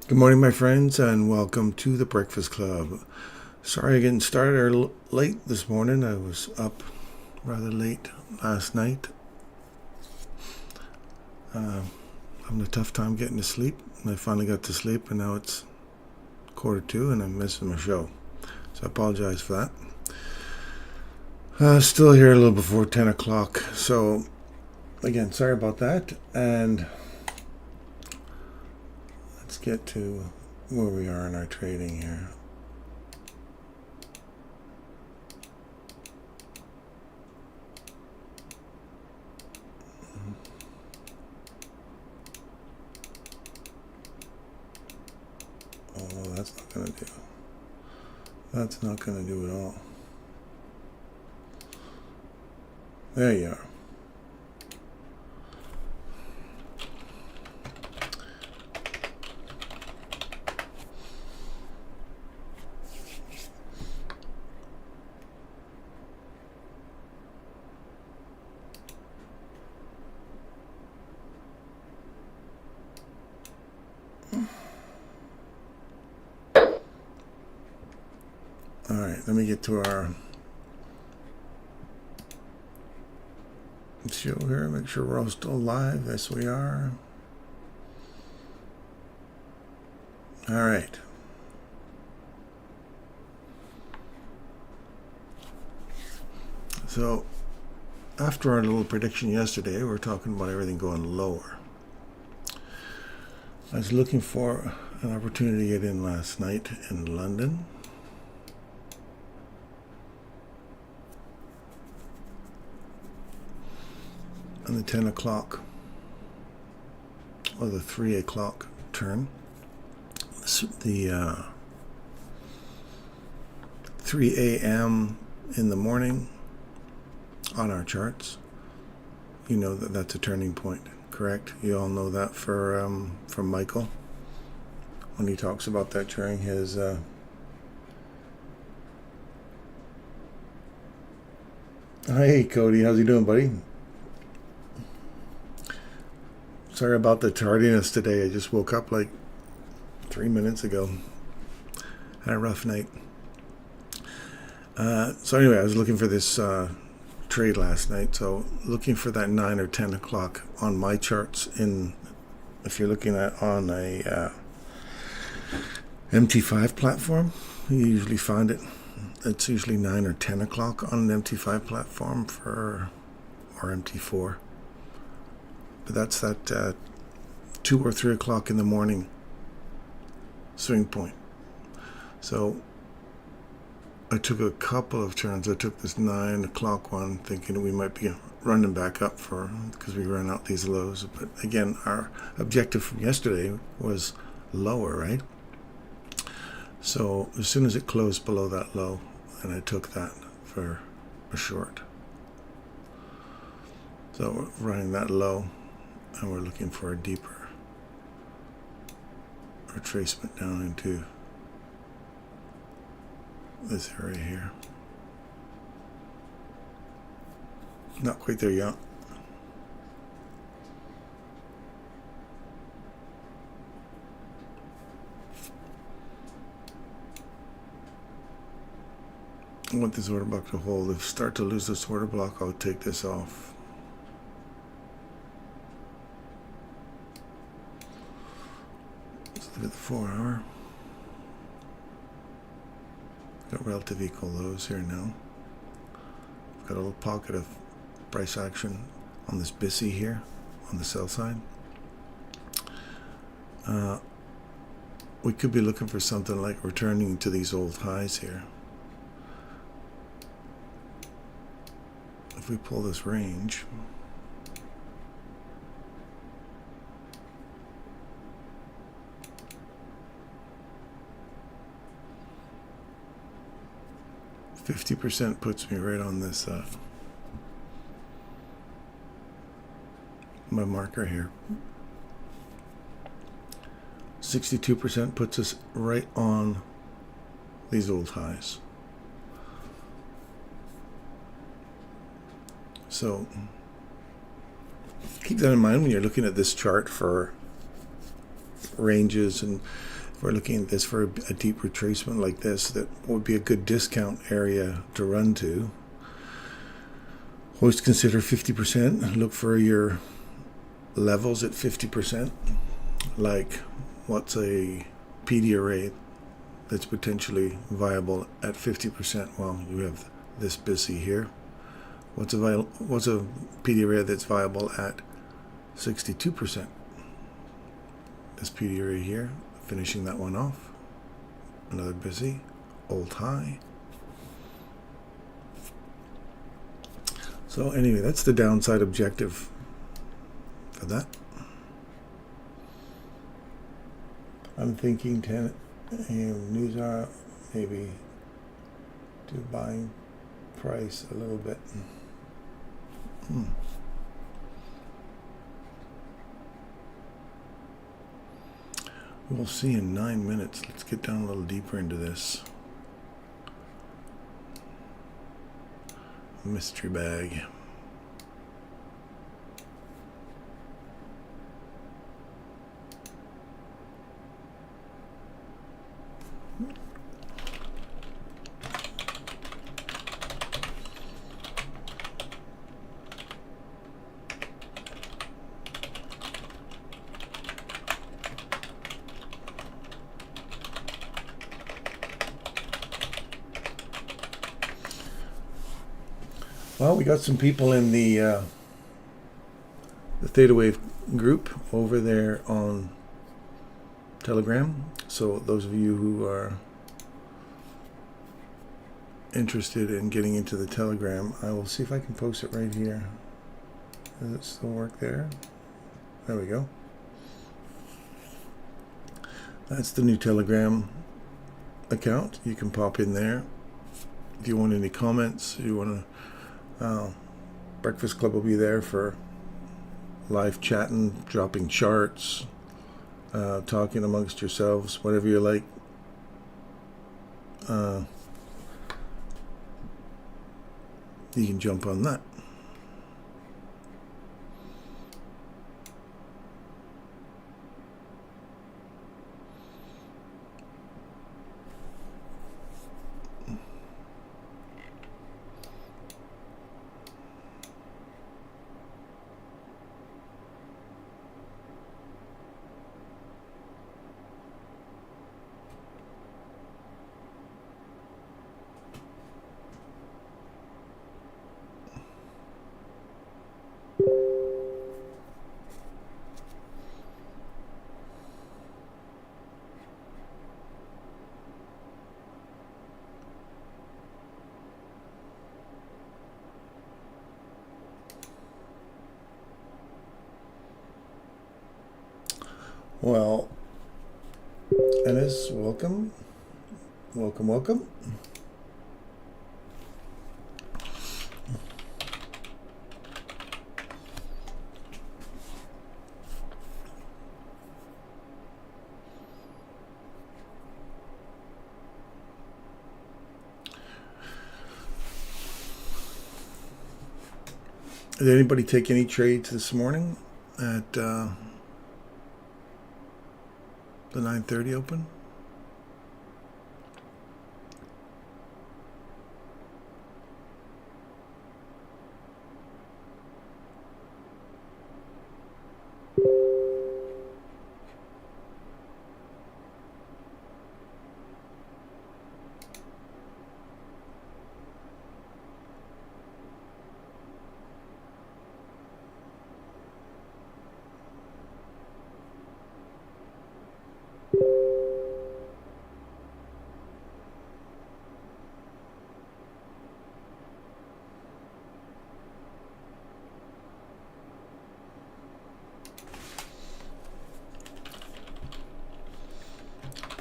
Good morning, my friends, and welcome to the Breakfast Club. Sorry getting started late this morning. I was up rather late last night. Having a tough time getting to sleep. And I finally got to sleep, and now it's 1:45, and I'm missing my show. So I apologize for that. Still here a little before 10 o'clock. So, again, sorry about that. And let's get to where we are in our trading here. Oh, that's not going to do. That's not going to do at all. There you are. All right, let me get to our show here. Make sure we're all still live. Yes, we are. All right. So, after our little prediction yesterday, we were talking about everything going lower. I was looking for an opportunity to get in last night in London. On the 10 o'clock or the 3 o'clock turn. The 3 a.m. in the morning on our charts. You know that that's a turning point, correct? You all know that from Michael when he talks about that during his Hey Cody, how's he doing, buddy? Sorry about the tardiness today. I just woke up like 3 minutes ago. Had a rough night. So anyway, I was looking for this trade last night. So looking for that 9 or 10 o'clock on my charts. If you're looking at on a MT5 platform, you usually find it. It's usually 9 or 10 o'clock on an MT5 platform or MT4. But that's that 2 or 3 o'clock in the morning swing point. So I took a couple of turns. I took this 9 o'clock one, thinking we might be running back up because we ran out these lows. But again, our objective from yesterday was lower, right? So as soon as it closed below that low, and I took that for a short. So we're running that low, and we're looking for a deeper retracement down into this area here. Not quite there yet. I want this order block to hold. If I start to lose this order block, I'll take this off. Let's look at the 4 hour. Got relative equal lows here now. Got a little pocket of price action on this BISI here on the sell side. We could be looking for something like returning to these old highs here. If we pull this range, %50 puts me right on this my marker here. 62% puts us right on these old highs. So keep that in mind when you're looking at this chart for ranges and if we're looking at this for a deep retracement like this, that would be a good discount area to run to. Always consider 50%. Look for your levels at 50%. Like, what's a PD array that's potentially viable at 50%? Well, you have this busy here. What's a PD array that's viable at 62%? This PD array here, finishing that one off. Another busy, old high. So anyway, that's the downside objective for that. I'm thinking 10 a.m. news hour, maybe to buying price a little bit. We'll see in 9 minutes. Let's get down a little deeper into this mystery bag. Well, we got some people in the ThetaWave group over there on Telegram. So those of you who are interested in getting into the Telegram, I will see if I can post it right here. Does it still work there? There we go. That's the new Telegram account. You can pop in there. If you want any comments, you want to Breakfast Club will be there for live chatting, dropping charts, talking amongst yourselves, whatever you like. You can jump on that. Well, Ennis, welcome. Welcome, welcome. Did anybody take any trades this morning at the 9:30 open?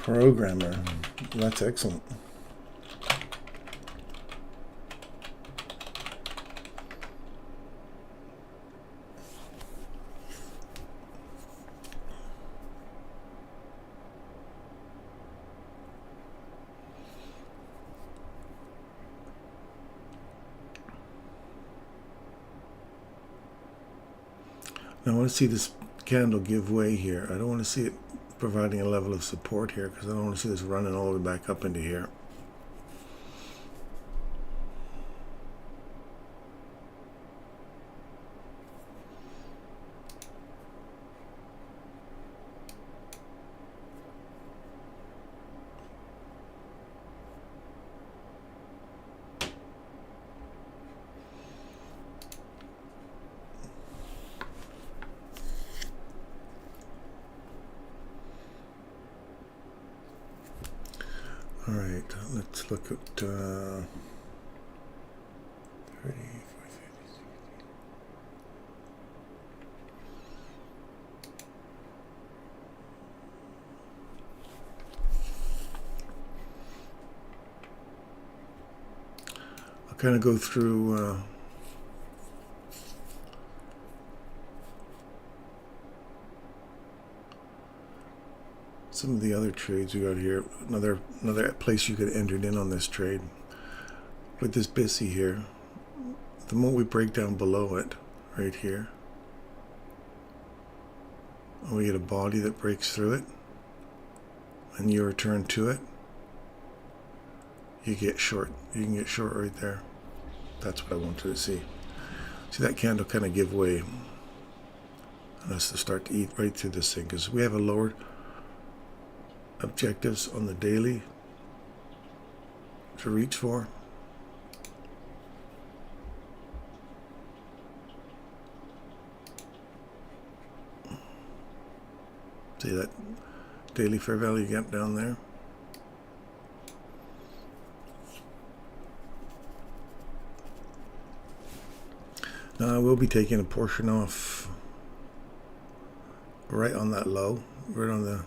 Programmer. That's excellent. Now I want to see this candle give way here. I don't want to see it providing a level of support here, because I don't want to see this running all the way back up into here. All right, let's look at 30, 40, 50, 60. I'll kind of go through some of the other trades we got here. Another place you could enter in on this trade with this BISI here. The moment we break down below it, right here, and we get a body that breaks through it, and you return to it, you get short. You can get short right there. That's what I wanted to see. See that candle kind of give way, and us to start to eat right through this thing, because we have a lower objectives on the daily to reach for. See that daily fair value gap down there? Now I will be taking a portion off right on that low, right on the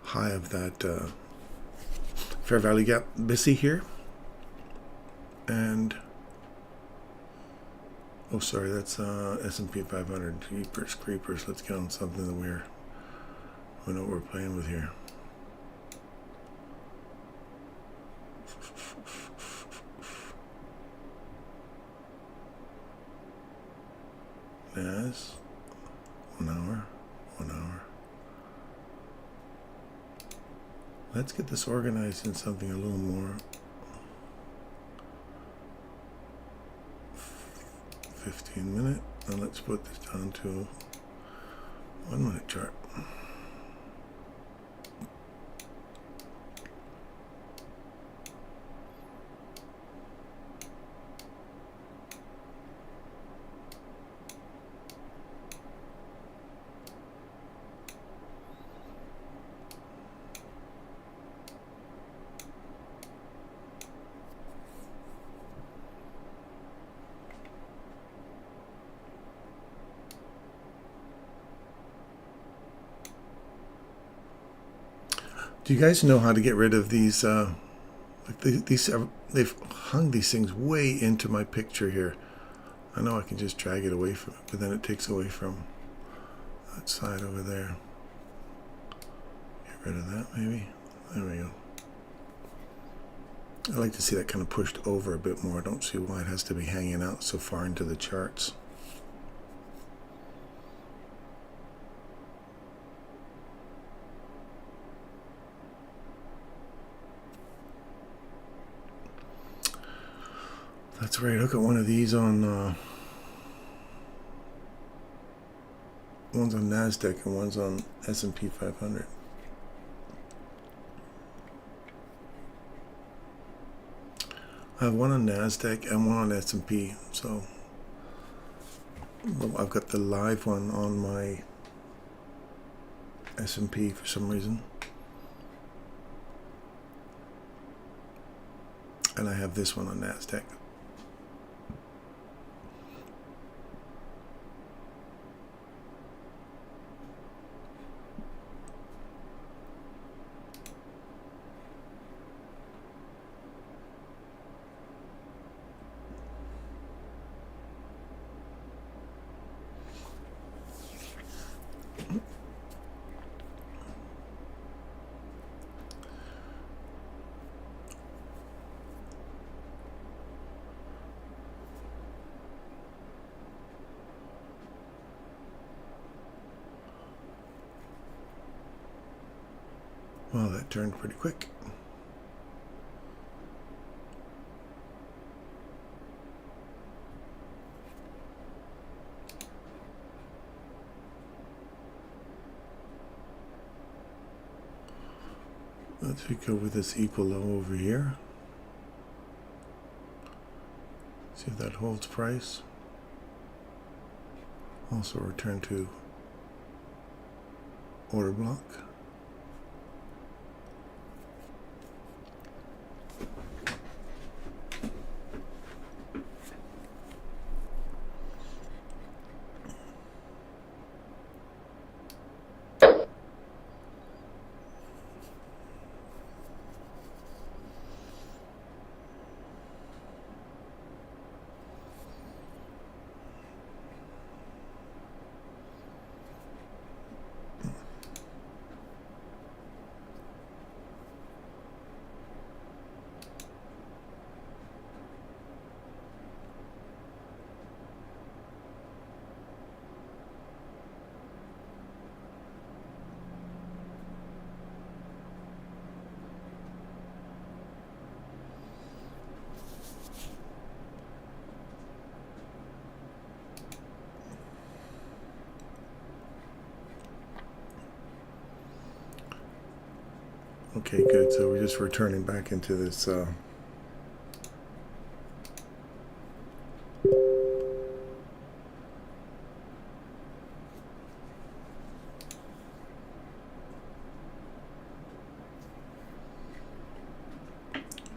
high of that fair value gap BISI here. And oh, sorry, that's S&P 500. Jeepers creepers. Let's get on something that we know what we're playing with here. Yes, 1 hour, 1 hour. Let's get this organized in something a little more 15-minute. Now let's put this down to 1 minute chart. Do you guys know how to get rid of these? They've hung these things way into my picture here. I know I can just drag it away from it, but then it takes away from that side over there. Get rid of that, maybe. There we go. I like to see that kind of pushed over a bit more. I don't see why it has to be hanging out so far into the charts. That's right. Look at one of these on one's on NASDAQ and one's on S&P 500. I have one on NASDAQ and one on S&P. So I've got the live one on my S&P for some reason, and I have this one on NASDAQ. that turned pretty quick. Let's go with this equal low over here. See if that holds price. Also return to order block. Okay, good. So we're just returning back into this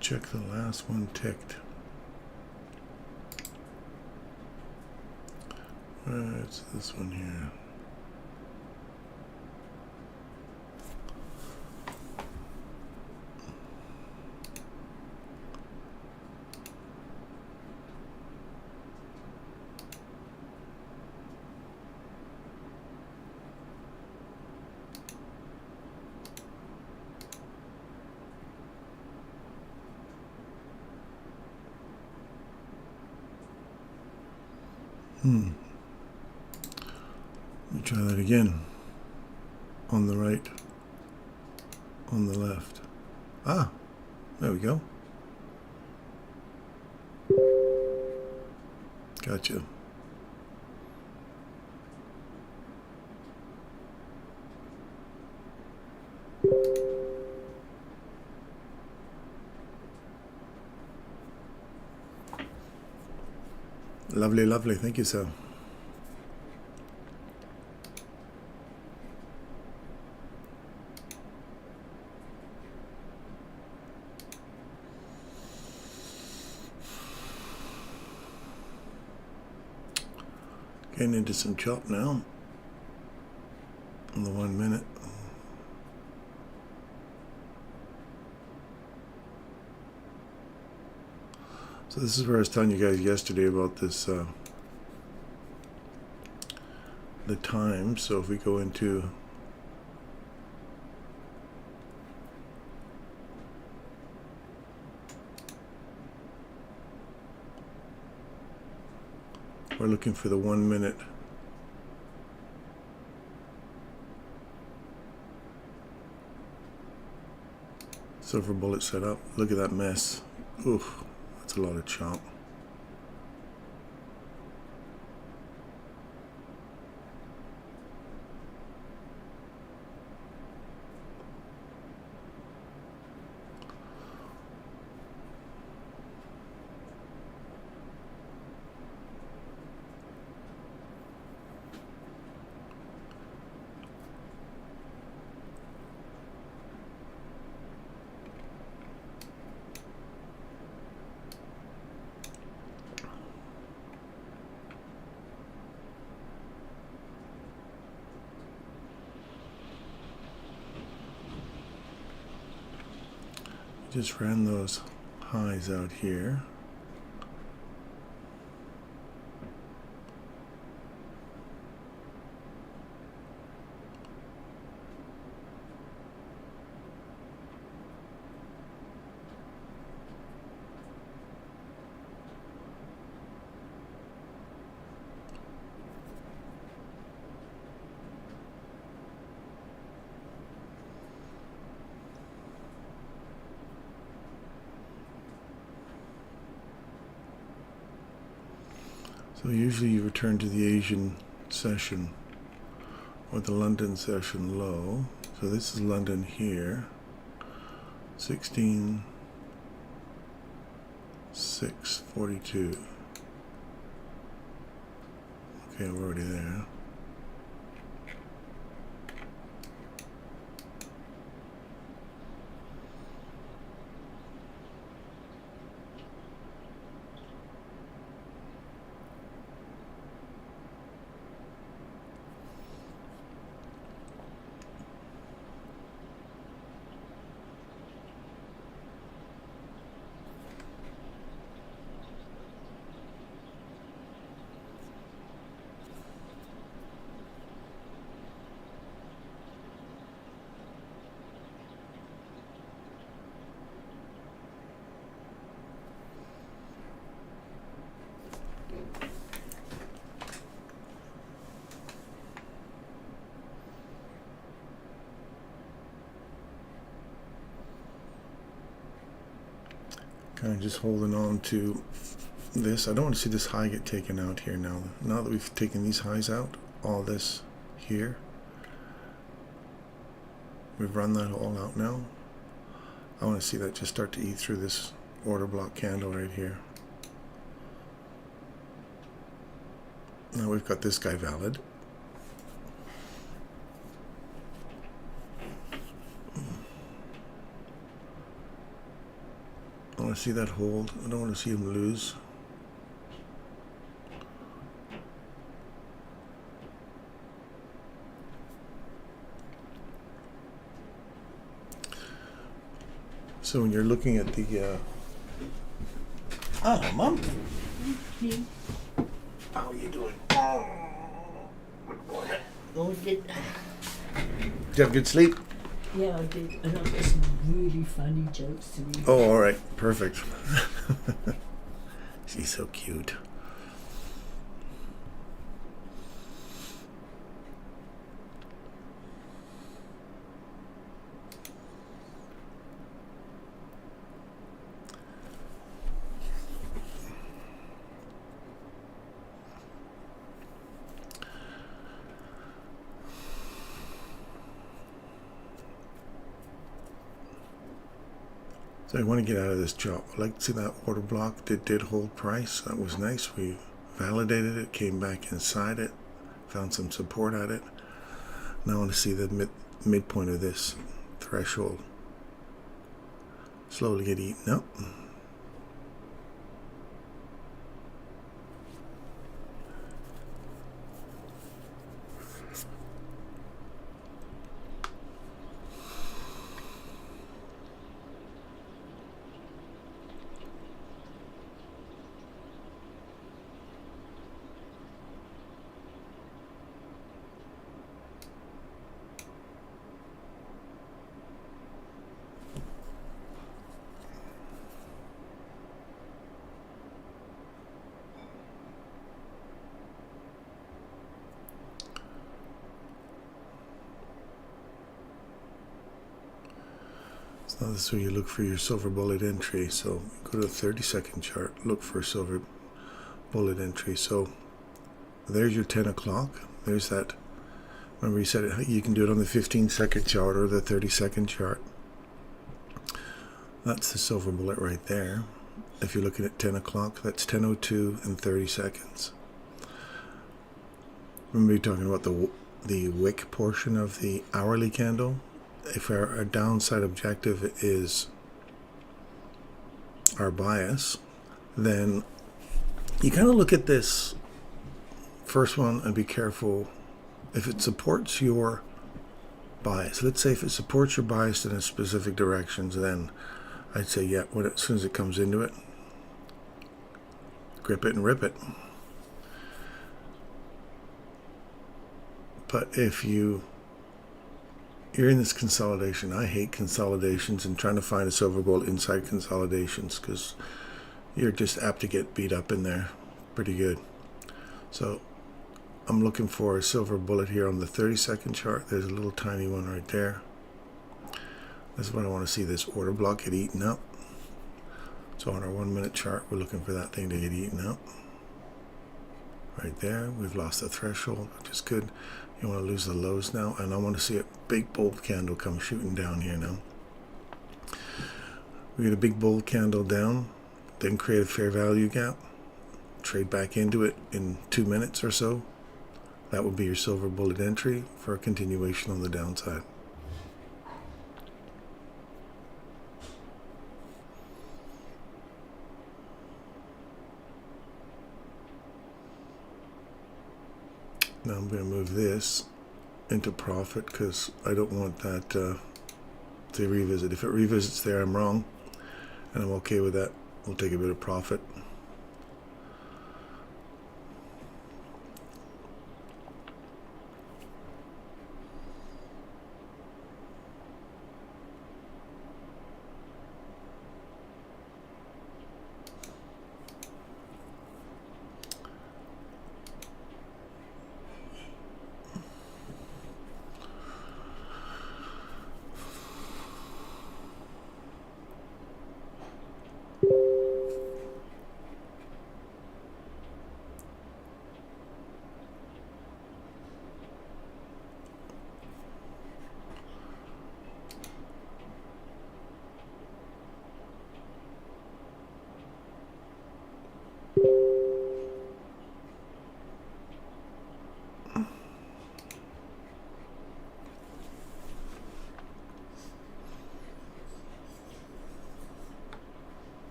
check the last one ticked. It's this one here. Let me try that again. On the right, on the left. Ah, there we go. Gotcha. Lovely, lovely. Thank you, sir. Getting into some chop now on the 1 minute. So this is where I was telling you guys yesterday about this, the time. So if we go into we're looking for the 1 minute. Silver bullet set up. Look at that mess. Oof, that's a lot of chop. Just ran those highs out here. So usually you return to the Asian session or the London session low. So this is London here. 16,642. Okay, we're already there. Kind of just holding on to this. I don't want to see this high get taken out here now. Now that we've taken these highs out, all this here, we've run that all out now. I want to see that just start to eat through this order block candle right here. Now we've got this guy valid. I want to see that hold. I don't want to see him lose. So when you're looking at the oh, Mom. How are you doing? Oh, did you have good sleep? Yeah, I did. And I've got some really funny jokes to read. Oh, all right. Perfect. She's so cute. So I want to get out of this chop. I like to see that order block did hold price. That was nice. We validated it, came back inside it, found some support at it. Now I want to see the midpoint of this threshold slowly get eaten up. Now this is where you look for your silver bullet entry. So go to the 30-second chart, look for a silver bullet entry. So there's your 10 o'clock. There's that. Remember you said you can do it on the 15-second chart or the 30-second chart. That's the silver bullet right there. If you're looking at 10 o'clock, that's 10:02 and 30 seconds. Remember you're talking about the wick portion of the hourly candle. If our downside objective is our bias, then you kind of look at this first one and be careful if it supports your bias. Let's say if it supports your bias in a specific directions, then I'd say yeah, as soon as it comes into it, grip it and rip it. But if you're in this consolidation, I hate consolidations and trying to find a silver bullet inside consolidations because you're just apt to get beat up in there pretty good. So I'm looking for a silver bullet here on the 30-second chart. There's a little tiny one right there. This is what I want to see, this order block get eaten up. So on our 1 minute chart, we're looking for that thing to get eaten up. right there. We've lost the threshold, which is good. You want to lose the lows now, and I want to see a big bold candle come shooting down here now. We get a big bold candle down, then create a fair value gap, trade back into it in 2 minutes or so. That would be your silver bullet entry for a continuation on the downside. Now I'm going to move this into profit because I don't want that to revisit. If it revisits there, I'm wrong, and I'm okay with that. We'll take a bit of profit.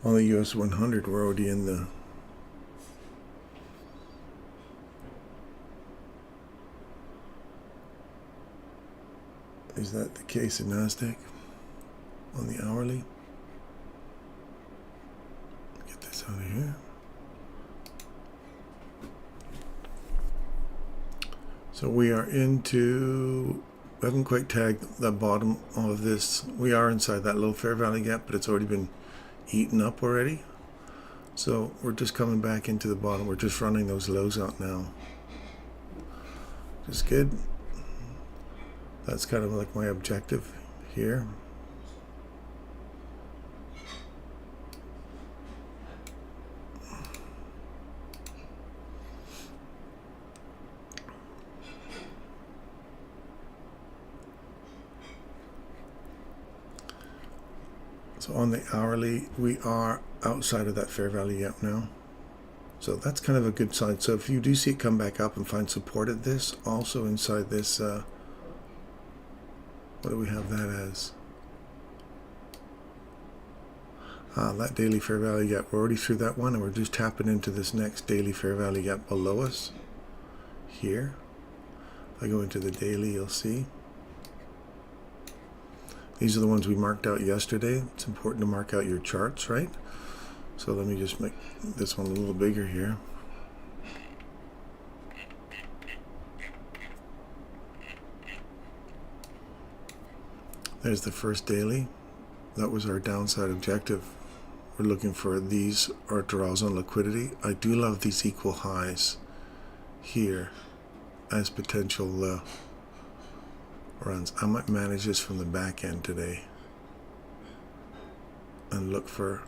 On the US 100, we're already in the is that the case in NASDAQ? On the hourly? Get this out of here. So we are into, we haven't quite tagged the bottom of this. We are inside that little fair value gap, but it's already been eaten up already. So we're just coming back into the bottom. We're just running those lows out now. Just good. That's kind of like my objective here. So on the hourly, we are outside of that fair value gap now. So that's kind of a good sign. So if you do see it come back up and find support at this, also inside this, what do we have that as? That daily fair value gap, we're already through that one, and we're just tapping into this next daily fair value gap below us here. If I go into the daily, you'll see. These are the ones we marked out yesterday. It's important to mark out your charts, right? So let me just make this one a little bigger here. There's the first daily. That was our downside objective. We're looking for these are draws on liquidity. I do love these equal highs here as potential runs. I might manage this from the back end today and look for,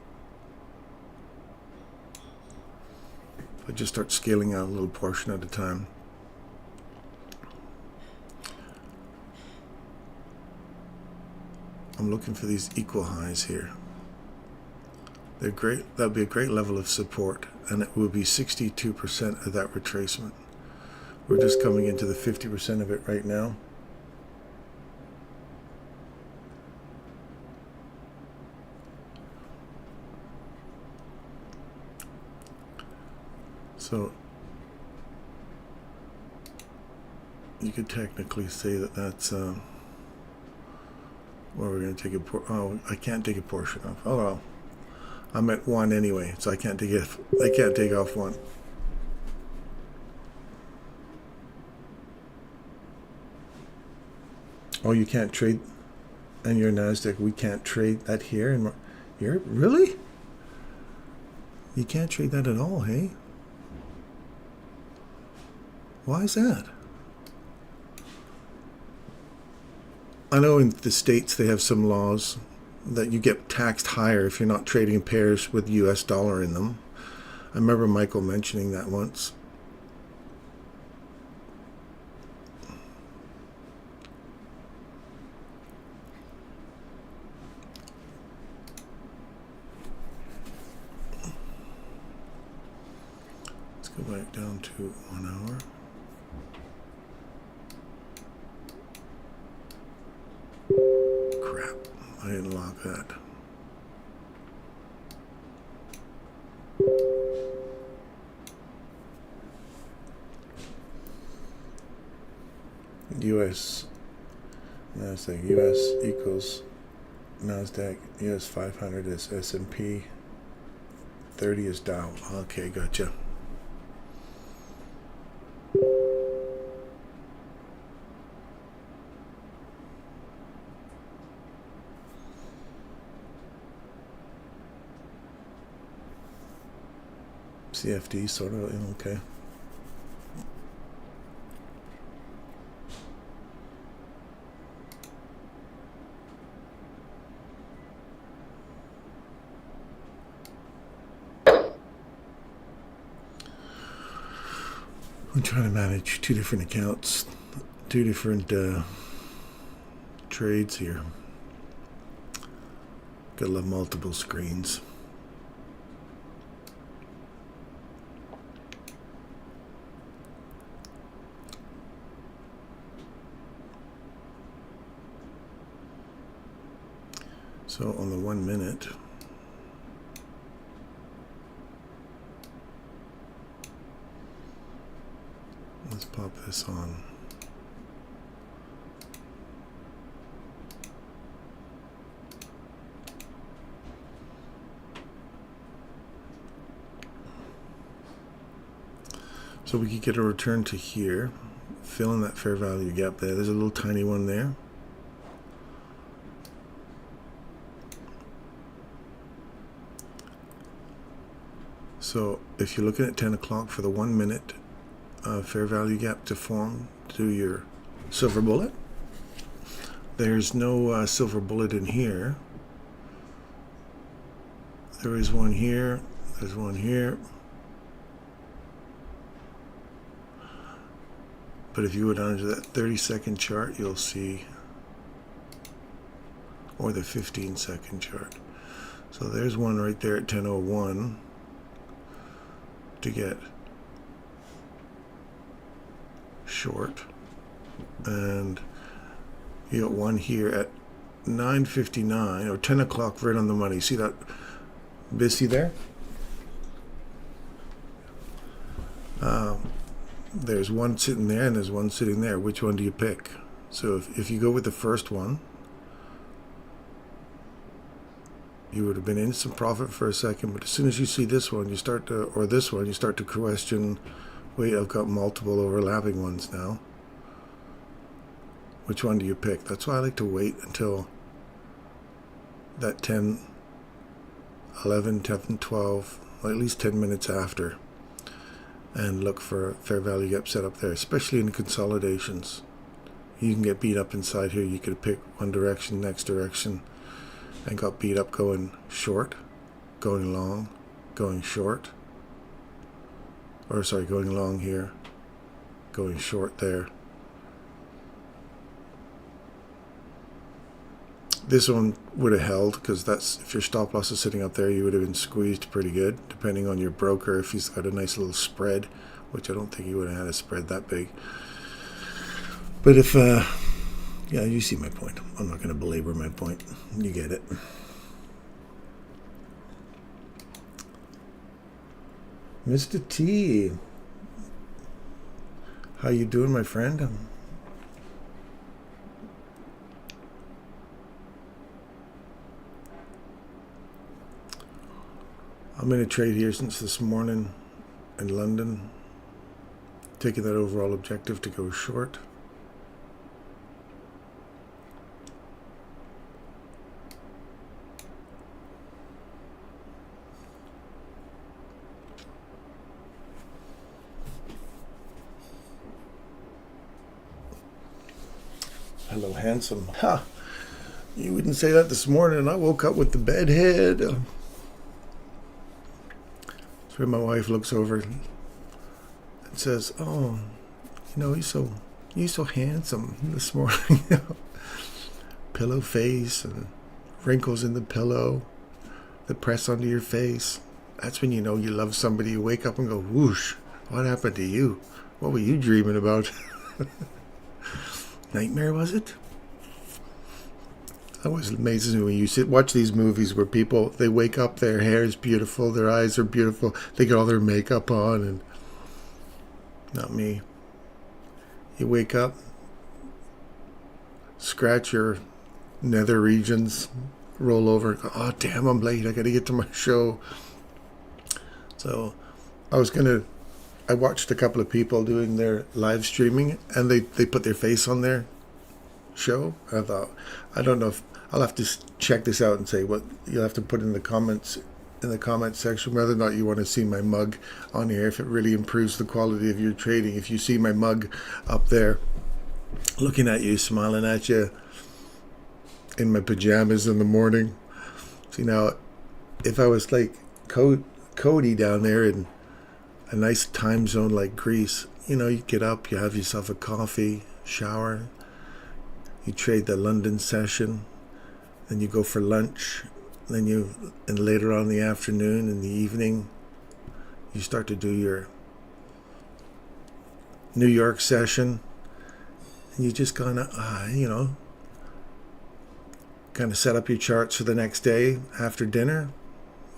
I just start scaling out a little portion at a time. I'm looking for these equal highs here. They're great. That'd be a great level of support, and it will be 62% of that retracement. We're just coming into the 50% of it right now. So you could technically say that that's where we're going to take a oh, I can't take a portion off. Oh well, I'm at 1 anyway, so I can't take it. I can't take off 1. Oh, you can't trade, and your NASDAQ. We can't trade that here. And you're really? You can't trade that at all, hey? Why is that? I know in the States they have some laws that you get taxed higher if you're not trading in pairs with US dollar in them. I remember Michael mentioning that once. Let's go back down to 1 hour. Crap, I didn't lock that. US, NASDAQ, US equals NASDAQ, US 500 is S&P, 30 is Dow. Okay, gotcha. CFD, sort of, okay. I'm trying to manage two different accounts, two different trades here. Gotta love multiple screens. So on the 1 minute, let's pop this on. So we could get a return to here, fill in that fair value gap there. There's a little tiny one there. So if you're looking at 10 o'clock for the 1 minute fair value gap to form to your silver bullet, there's no silver bullet in here. There is one here, there's one here. But if you go down to that 30-second chart, you'll see, or the 15-second chart. So there's one right there at 10:01 to get short, and you got one here at 9:59 or 10 o'clock right on the money. See that busy there? There's one sitting there and there's one sitting there. Which one do you pick? So if you go with the first one, you would have been in some profit for a second, but as soon as you see this one, you start to, or this one, you start to question, wait, I've got multiple overlapping ones now. Which one do you pick? That's why I like to wait until that 10, 11, 10, 12, or at least 10 minutes after, and look for a fair value gap set up there, especially in consolidations. You can get beat up inside here. You could pick one direction, next direction, and got beat up going short, going long, going short, or sorry, going long here, going short there. This one would have held, because that's, if your stop loss is sitting up there, you would have been squeezed pretty good, depending on your broker. If he's got a nice little spread, which I don't think he would have had a spread that big. But if, yeah, you see my point. I'm not going to belabor my point. You get it. Mr. T, how you doing, my friend? I'm in a trade here since this morning in London, taking that overall objective to go short. Hello, handsome. Ha! You wouldn't say that this morning. I woke up with the bed head. So my wife looks over and says, "Oh, you're so handsome this morning." Pillow face and wrinkles in the pillow that press onto your face. That's when you know you love somebody. You wake up and go, whoosh, what happened to you? What were you dreaming about? Nightmare, was it? That was amazing when you watch these movies where people, they wake up, their hair is beautiful, their eyes are beautiful, they get all their makeup on, and not me. You wake up, scratch your nether regions, roll over, go, oh damn, I'm late, I gotta get to my show. So I watched a couple of people doing their live streaming, and they put their face on their show. I thought, I don't know if I'll have to check this out and say what you'll have to put in the comment section whether or not you want to see my mug on here, if it really improves the quality of your trading. If you see my mug up there looking at you, smiling at you in my pajamas in the morning. See, now if I was like Cody down there in a nice time zone like Greece, you get up, you have yourself a coffee, shower, you trade the London session, then you go for lunch, and later on in the afternoon, in the evening, you start to do your New York session, and you just kind of set up your charts for the next day after dinner.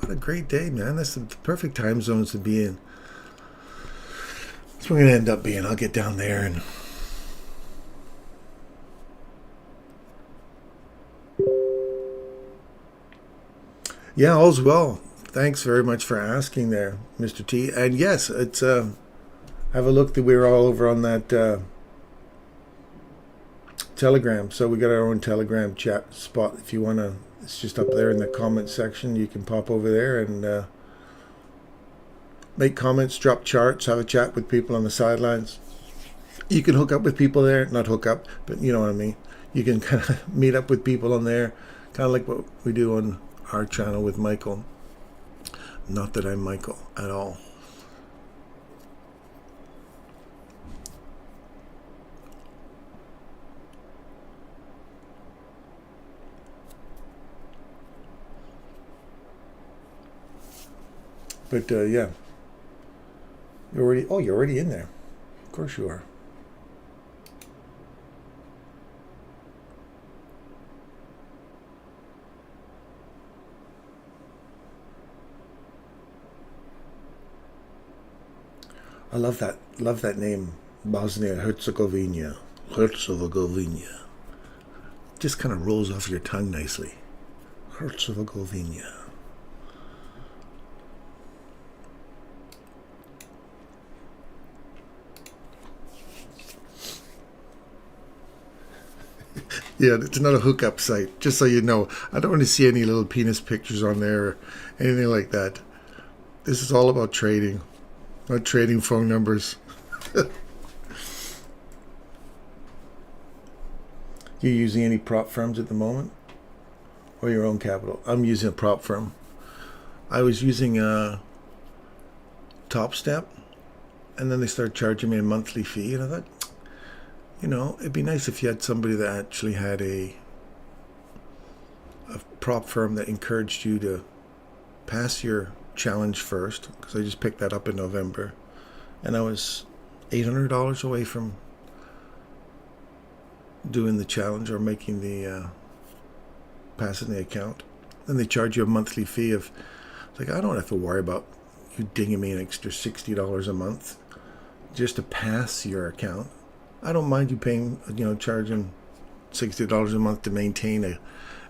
What a great day, man. That's the perfect time zones to be in. That's what we're going to end up being. I'll get down there and yeah, all's well. Thanks very much for asking there, Mr. T. And yes, it's have a look that we were all over on that Telegram. So we got our own Telegram chat spot. If you want to, it's just up there in the comment section. You can pop over there and make comments, drop charts, have a chat with people on the sidelines. You can hook up with people there. Not hook up, but you know what I mean. You can kind of meet up with people on there, kind of like what we do on our channel with Michael. Not that I'm Michael at all. But yeah, you're already in there. Of course you are. I love that name, Bosnia-Herzegovina. Herzegovina. Just kind of rolls off your tongue nicely. Herzegovina. Yeah, it's not a hookup site, just so you know. I don't want to see any little penis pictures on there or anything like that. This is all about trading, not trading phone numbers. You using any prop firms at the moment? Or your own capital? I'm using a prop firm. I was using Top Step, and then they started charging me a monthly fee, and I thought, it'd be nice if you had somebody that actually had a prop firm that encouraged you to pass your challenge first, because I just picked that up in November, and I was $800 away from doing the challenge or making the passing the account. Then they charge you a monthly fee of, like, I don't have to worry about you dinging me an extra $60 a month just to pass your account. I don't mind you paying, charging $60 a month to maintain a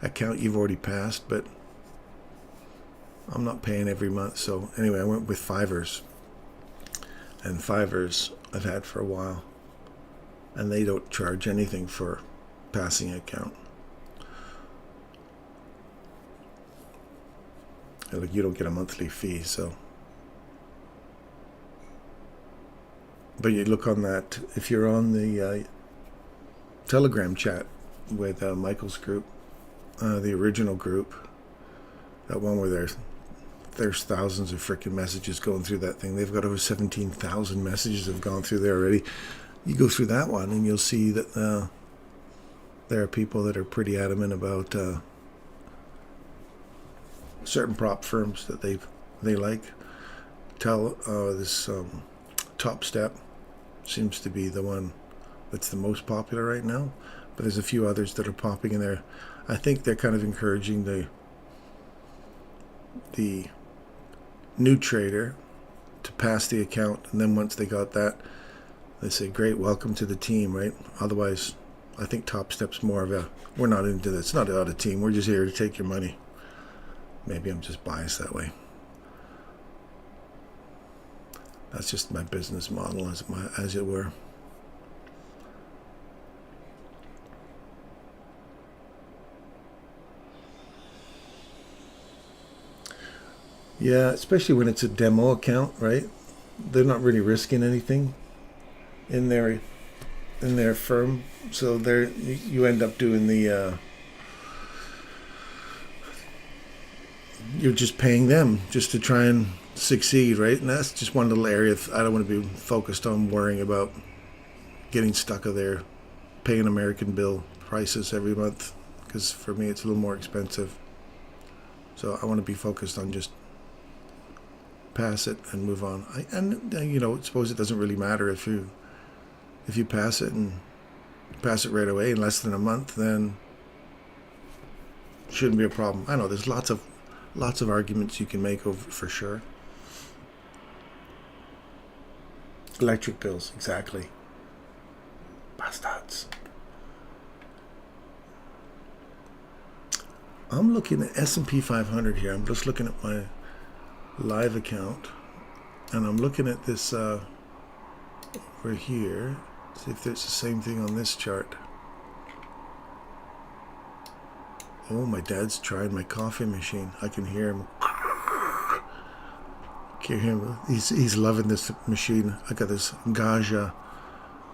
account you've already passed, but I'm not paying every month. So anyway, I went with Fivers, and Fivers I've had for a while, and they don't charge anything for passing an account. Like, you don't get a monthly fee, so. But you look on that, if you're on the Telegram chat with Michael's group, the original group, that one where there's thousands of freaking messages going through that thing. They've got over 17,000 messages have gone through there already. You go through that one and you'll see that there are people that are pretty adamant about certain prop firms that they like. This Top Step seems to be the one that's the most popular right now, but there's a few others that are popping in there. I think they're kind of encouraging the new trader to pass the account, and then once they got that, they say, great, welcome to the team, right? Otherwise, I think Top Step's more of a, we're not into this, it's not about a team, we're just here to take your money. Maybe I'm just biased that way. That's just my business model, as it were. Yeah, especially when it's a demo account, right? They're not really risking anything in their firm, so you end up doing the you're just paying them just to try and succeed, right? And that's just one little area I don't want to be focused on worrying about getting stuck of there, paying American bill prices every month, because for me it's a little more expensive. So I want to be focused on just pass it and move on. I suppose it doesn't really matter if you pass it and pass it right away in less than a month, then shouldn't be a problem. I know there's lots of arguments you can make over for sure. Electric bills, exactly. Bastards. I'm looking at S&P 500 here. I'm just looking at my live account, and I'm looking at this over here. See if there's the same thing on this chart. Oh, my dad's trying my coffee machine. I can hear him. Can hear him. He's loving this machine. I got this Gaja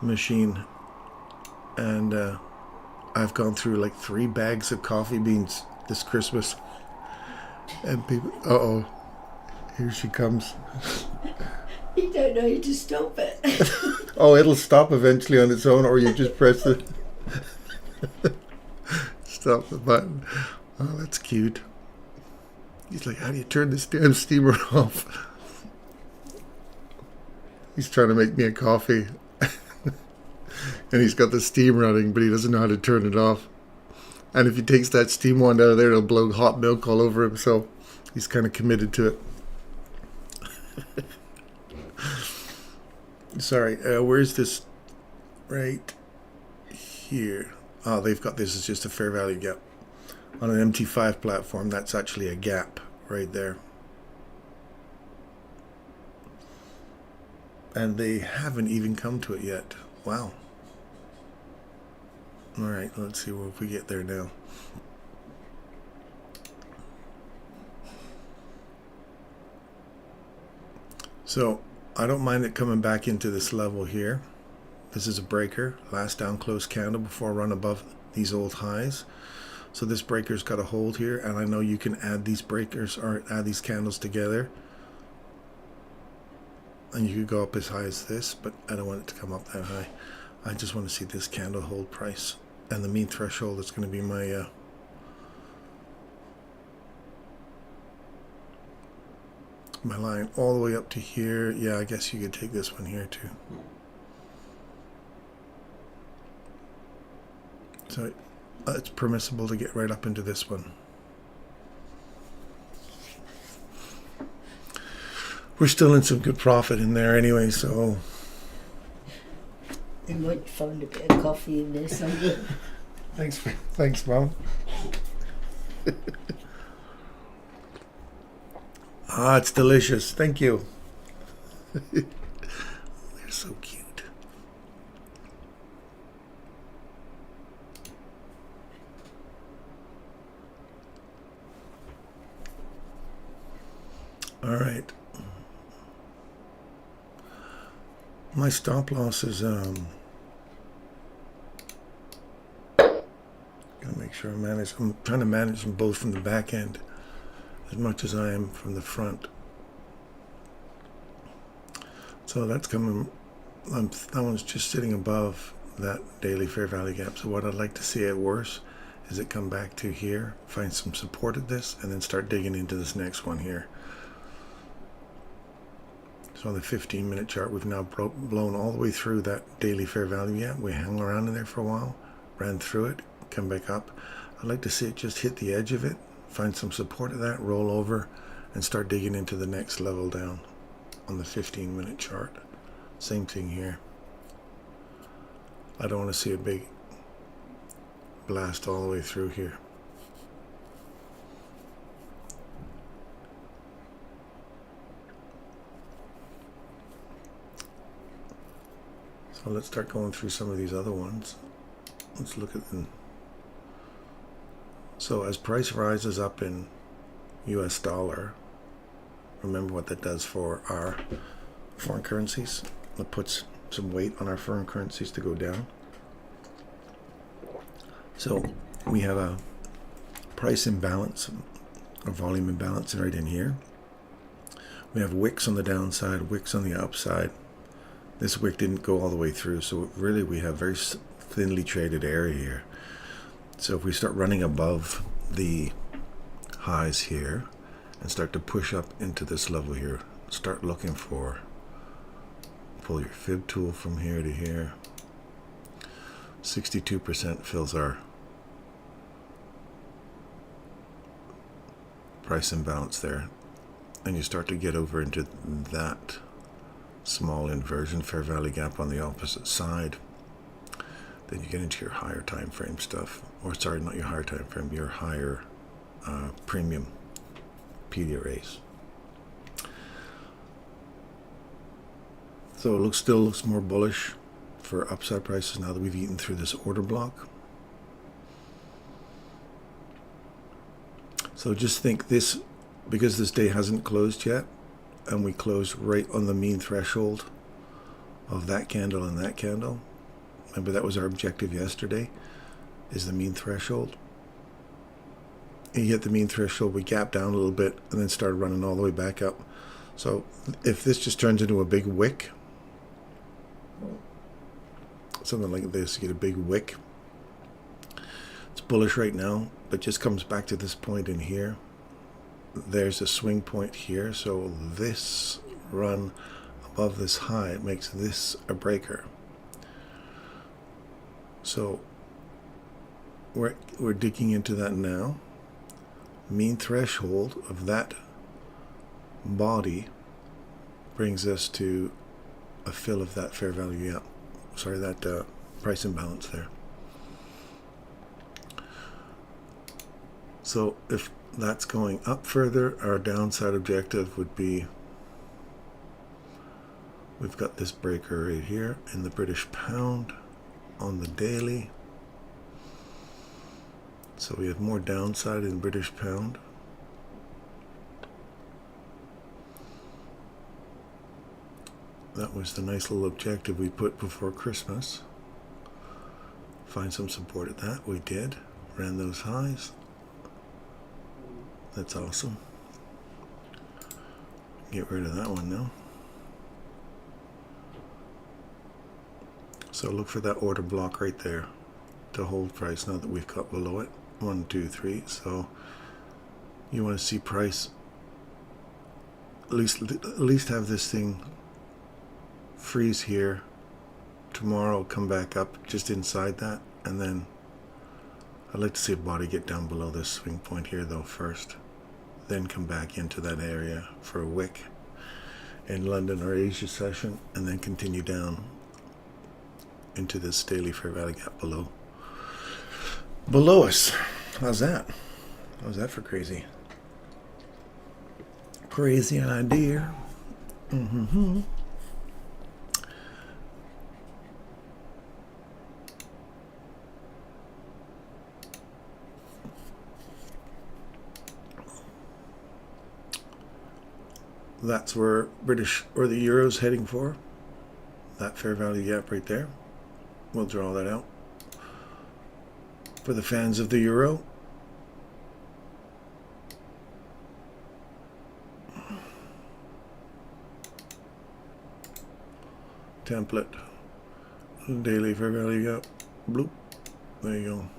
machine, and I've gone through like 3 bags of coffee beans this Christmas. And people, here she comes. You don't know how to stop it. Oh, it'll stop eventually on its own, or you just press the stop the button. Oh, that's cute. He's like, how do you turn this damn steamer off? He's trying to make me a coffee. And he's got the steam running, but he doesn't know how to turn it off. And if he takes that steam wand out of there, it'll blow hot milk all over him. So he's kind of committed to it. Sorry, where's this? Right here. Oh, they've got this as just a fair value gap. On an MT5 platform, that's actually a gap right there. And they haven't even come to it yet. Wow. All right, let's see if we get there now. So I don't mind it coming back into this level here. This is a breaker, last down close candle before I run above these old highs. So this breaker's got a hold here, and I know you can add these breakers or add these candles together. And you could go up as high as this, but I don't want it to come up that high. I just want to see this candle hold price. And the mean threshold is going to be my my line all the way up to here. Yeah, I guess you could take this one here too. So it's permissible to get right up into this one. We're still in some good profit in there anyway, so You might find a bit of coffee in there somewhere. Thanks, Mom. Ah, it's delicious. Thank you. They're so cute. All right. My stop loss is make sure I'm trying to manage them both from the back end as much as I am from the front. So that's coming, that one's just sitting above that daily fair value gap. So what I'd like to see at worse is it come back to here, find some support at this, and then start digging into this next one here. So on the 15-minute chart, we've now blown all the way through that daily fair value gap. We hung around in there for a while, ran through it, come back up. I'd like to see it just hit the edge of it, find some support at that, roll over, and start digging into the next level down on the 15-minute chart. Same thing here. I don't want to see a big blast all the way through here. So let's start going through some of these other ones. Let's look at them. So as price rises up in US dollar, remember what that does for our foreign currencies. It puts some weight on our foreign currencies to go down. So we have a price imbalance, a volume imbalance right in here. We have wicks on the downside, wicks on the upside. This wick didn't go all the way through, so really we have very thinly traded area here. So if we start running above the highs here and start to push up into this level here, start looking for, pull your fib tool from here to here. 62% fills our price imbalance there, and you start to get over into that small inversion fair value gap on the opposite side. Then you get into your higher time frame stuff, or sorry, not your higher time frame, your higher premium PDRAs. So it still looks more bullish for upside prices now that we've eaten through this order block. So just think this, because this day hasn't closed yet, and we closed right on the mean threshold of that candle and that candle. Remember, that was our objective yesterday, is the mean threshold. And you hit the mean threshold, we gapped down a little bit and then started running all the way back up. So if this just turns into a big wick, something like this, you get a big wick. It's bullish right now, but just comes back to this point in here. There's a swing point here, so this run above this high, it makes this a breaker. So we're digging into that now. Mean threshold of that body brings us to a fill of that fair value gap. Sorry, that price imbalance there. So if that's going up further, our downside objective would be, we've got this breaker right here in the British pound on the daily. So we have more downside in British pound. That was the nice little objective we put before Christmas. Find some support at that. We did. Ran those highs. That's awesome. Get rid of that one now. So look for that order block right there to hold price now that we've cut below it. 1, 2, 3. So you want to see price at least have this thing freeze here. Tomorrow come back up just inside that, and then I'd like to see a body get down below this swing point here though first, then come back into that area for a wick in London or Asia session, and then continue down into this daily fair value gap below us. How's that? How's that for crazy? Crazy idea. That's where British or the Euro's heading for. That fair value gap right there. We'll draw that out. For the fans of the euro, template, daily fair value gap, bloop, there you go.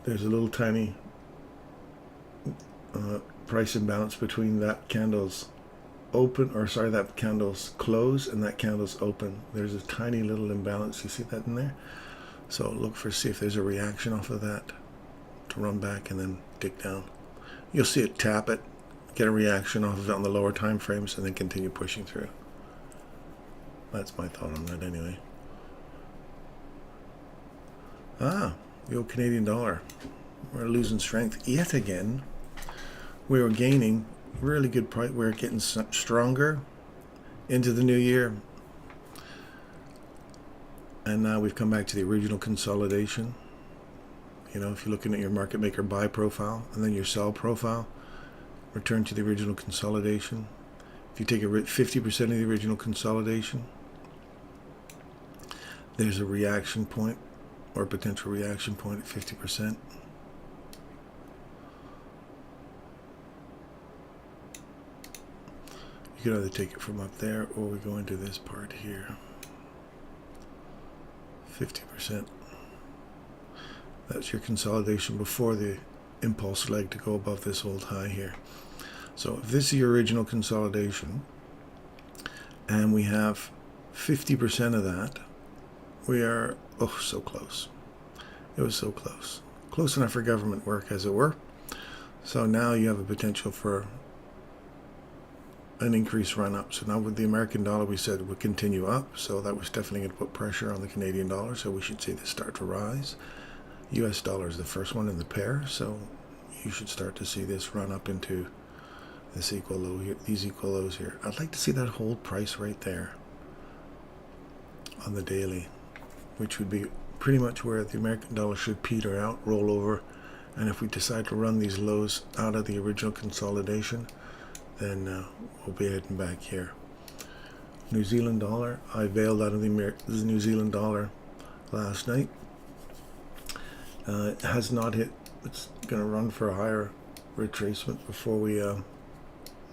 There's a little tiny price imbalance between that candle's open, or sorry, that candle's close and that candle's open. There's a tiny little imbalance. You see that in there? So look for, see if there's a reaction off of that to run back and then tick down. You'll see it tap it, get a reaction off of it on the lower time frames, and then continue pushing through. That's my thought on that anyway. The old Canadian dollar. We're losing strength yet again. We were gaining really good price. We're getting stronger into the new year. And now we've come back to the original consolidation. You know, if you're looking at your market maker buy profile and then your sell profile, return to the original consolidation. If you take 50% of the original consolidation, there's a reaction point or a potential reaction point at 50%. You could either take it from up there or we go into this part here. 50%. That's your consolidation before the impulse leg to go above this old high here. So if this is your original consolidation and we have 50% of that, we are, oh, so close. It was so close. Close enough for government work, as it were. So now you have a potential for an increased run up. So now with the American dollar, we said would continue up. So that was definitely going to put pressure on the Canadian dollar. So we should see this start to rise. US dollar is the first one in the pair. So you should start to see this run up into this equal low here, these equal lows here. I'd like to see that hold price right there on the daily, which would be pretty much where the American dollar should peter out, roll over. And if we decide to run these lows out of the original consolidation, then we'll be heading back here. New Zealand dollar, I bailed out of the New Zealand dollar last night. It has not hit, it's going to run for a higher retracement before we,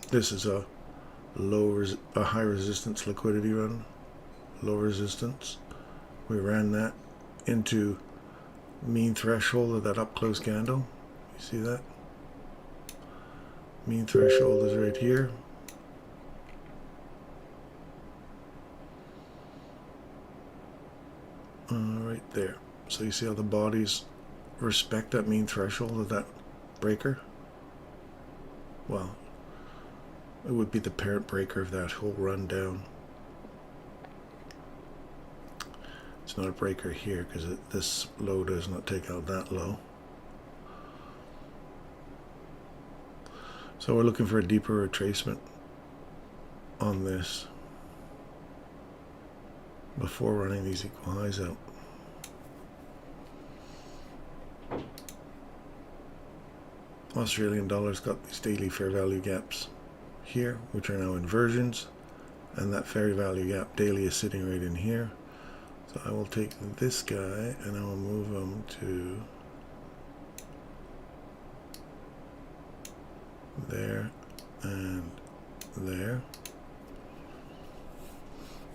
this is a high resistance liquidity run, low resistance. We ran that into mean threshold of that up close candle. You see that? Mean threshold is right here. Right there. So you see how the bodies respect that mean threshold of that breaker? Well, it would be the parent breaker of that whole run down. It's not a breaker here because this low does not take out that low. So we're looking for a deeper retracement on this before running these equal highs out. Australian dollar's got these daily fair value gaps here, which are now inversions, and that fair value gap daily is sitting right in here. So I will take this guy and I will move him to there and there.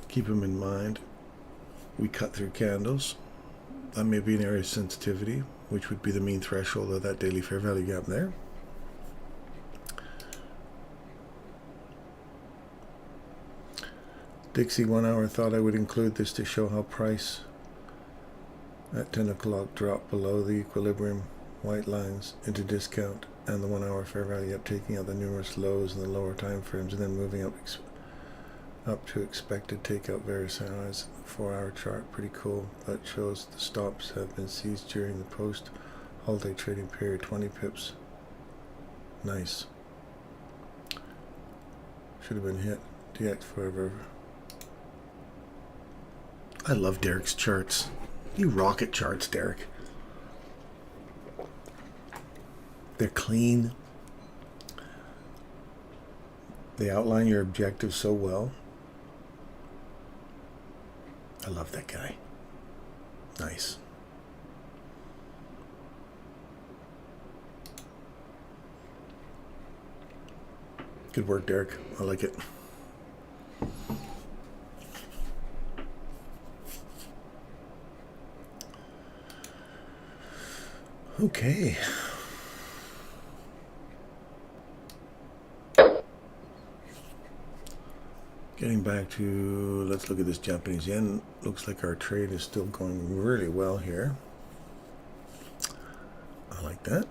Keep them in mind. We cut through candles. That may be an area of sensitivity, which would be the mean threshold of that daily fair value gap there. Dixie 1 hour, thought I would include this to show how price at 10 o'clock dropped below the equilibrium white lines into discount and the 1 hour fair value gap, taking out the numerous lows in the lower time frames and then moving up to expected takeout various highs. 4 hour chart, pretty cool. That shows the stops have been seized during the post holiday trading period, 20 pips. Nice. Should have been hit. DX forever. I love Derek's charts. You rocket charts, Derek. They're clean. They outline your objectives so well. I love that guy. Nice. Good work, Derek. I like it. Okay. Getting back to, let's look at this Japanese yen. Looks like our trade is still going really well here. I like that.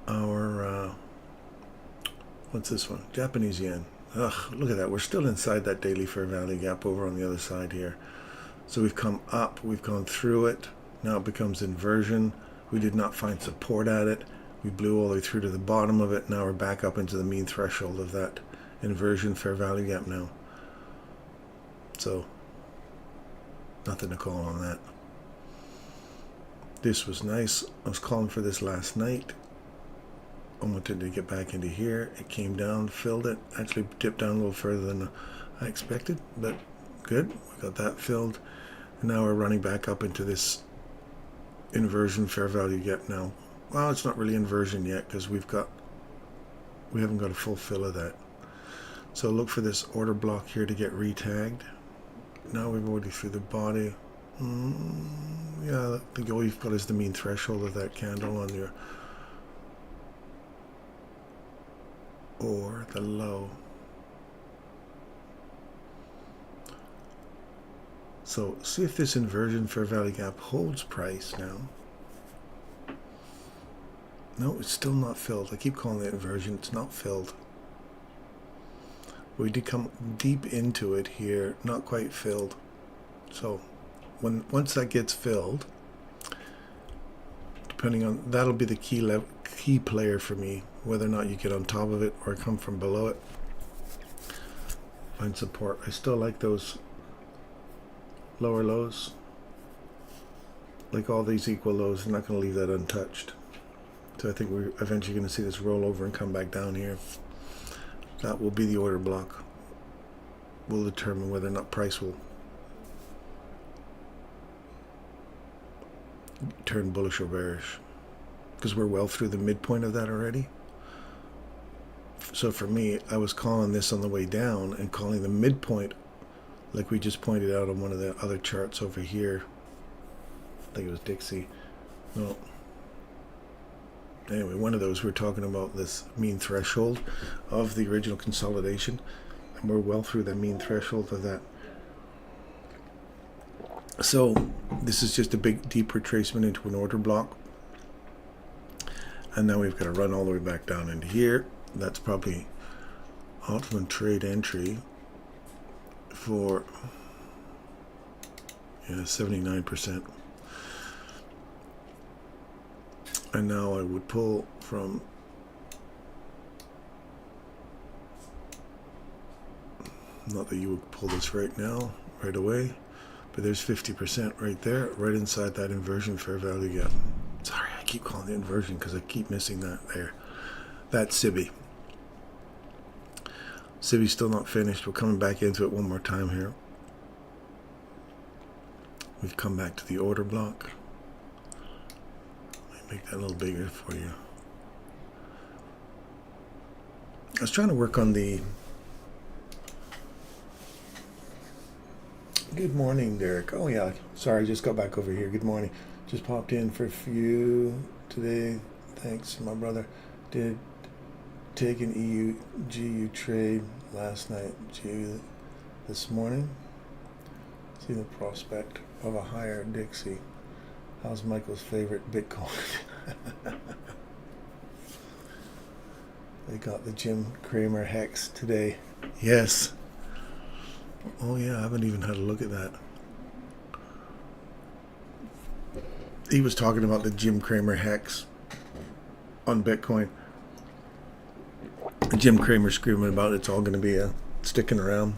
Our, what's this one? Japanese yen. Ugh, look at that. We're still inside that daily fair value gap over on the other side here. So we've come up, we've gone through it. Now it becomes inversion. We did not find support at it. We blew all the way through to the bottom of it. Now we're back up into the mean threshold of that inversion fair value gap now. So nothing to call on that. This was nice. I was calling for this last night. I wanted to get back into here. It came down, filled it. Actually dipped down a little further than I expected, but good. We got that filled. And now we're running back up into this inversion fair value gap now. Well, it's not really inversion yet because we haven't got a full fill of that. So look for this order block here to get retagged. Now we've already through the body. Yeah, I think all you've got is the mean threshold of that candle on your, or the low. So see if this inversion fair value gap holds price now. No, it's still not filled. I keep calling it inversion. It's not filled. We did come deep into it here, not quite filled. So once that gets filled, depending on, that'll be the key player for me, whether or not you get on top of it or come from below it. Find support. I still like those lower lows. Like all these equal lows, I'm not going to leave that untouched. So I think we're eventually going to see this roll over and come back down here. That will be the order block. We'll determine whether or not price will turn bullish or bearish, because we're well through the midpoint of that already. So for me, I was calling this on the way down and calling the midpoint, like we just pointed out on one of the other charts over here. I think it was Dixie. No. Anyway, one of those, we're talking about this mean threshold of the original consolidation, and we're well through the mean threshold of that. So this is just a big deep retracement into an order block, and now we've got to run all the way back down into here. That's probably ultimate trade entry for 79%. And now I would pull from, not that you would pull this right now, right away, but there's 50% right there, right inside that inversion fair value gap. Sorry, I keep calling it inversion because I keep missing that there. That's SIBI. SIBI's still not finished. We're coming back into it one more time here. We've come back to the order block. Make that a little bigger for you. I was trying to work on the... Good morning, Derek. Oh yeah, sorry, I just got back over here. Good morning. Just popped in for a few today. Thanks, my brother. Did take an GU trade last night. GU this morning. See the prospect of a higher Dixie. How's Michael's favorite Bitcoin? They got the Jim Cramer hex today. Yes. Oh yeah, I haven't even had a look at that. He was talking about the Jim Cramer hex on Bitcoin. Jim Cramer screaming about it's all going to be sticking around.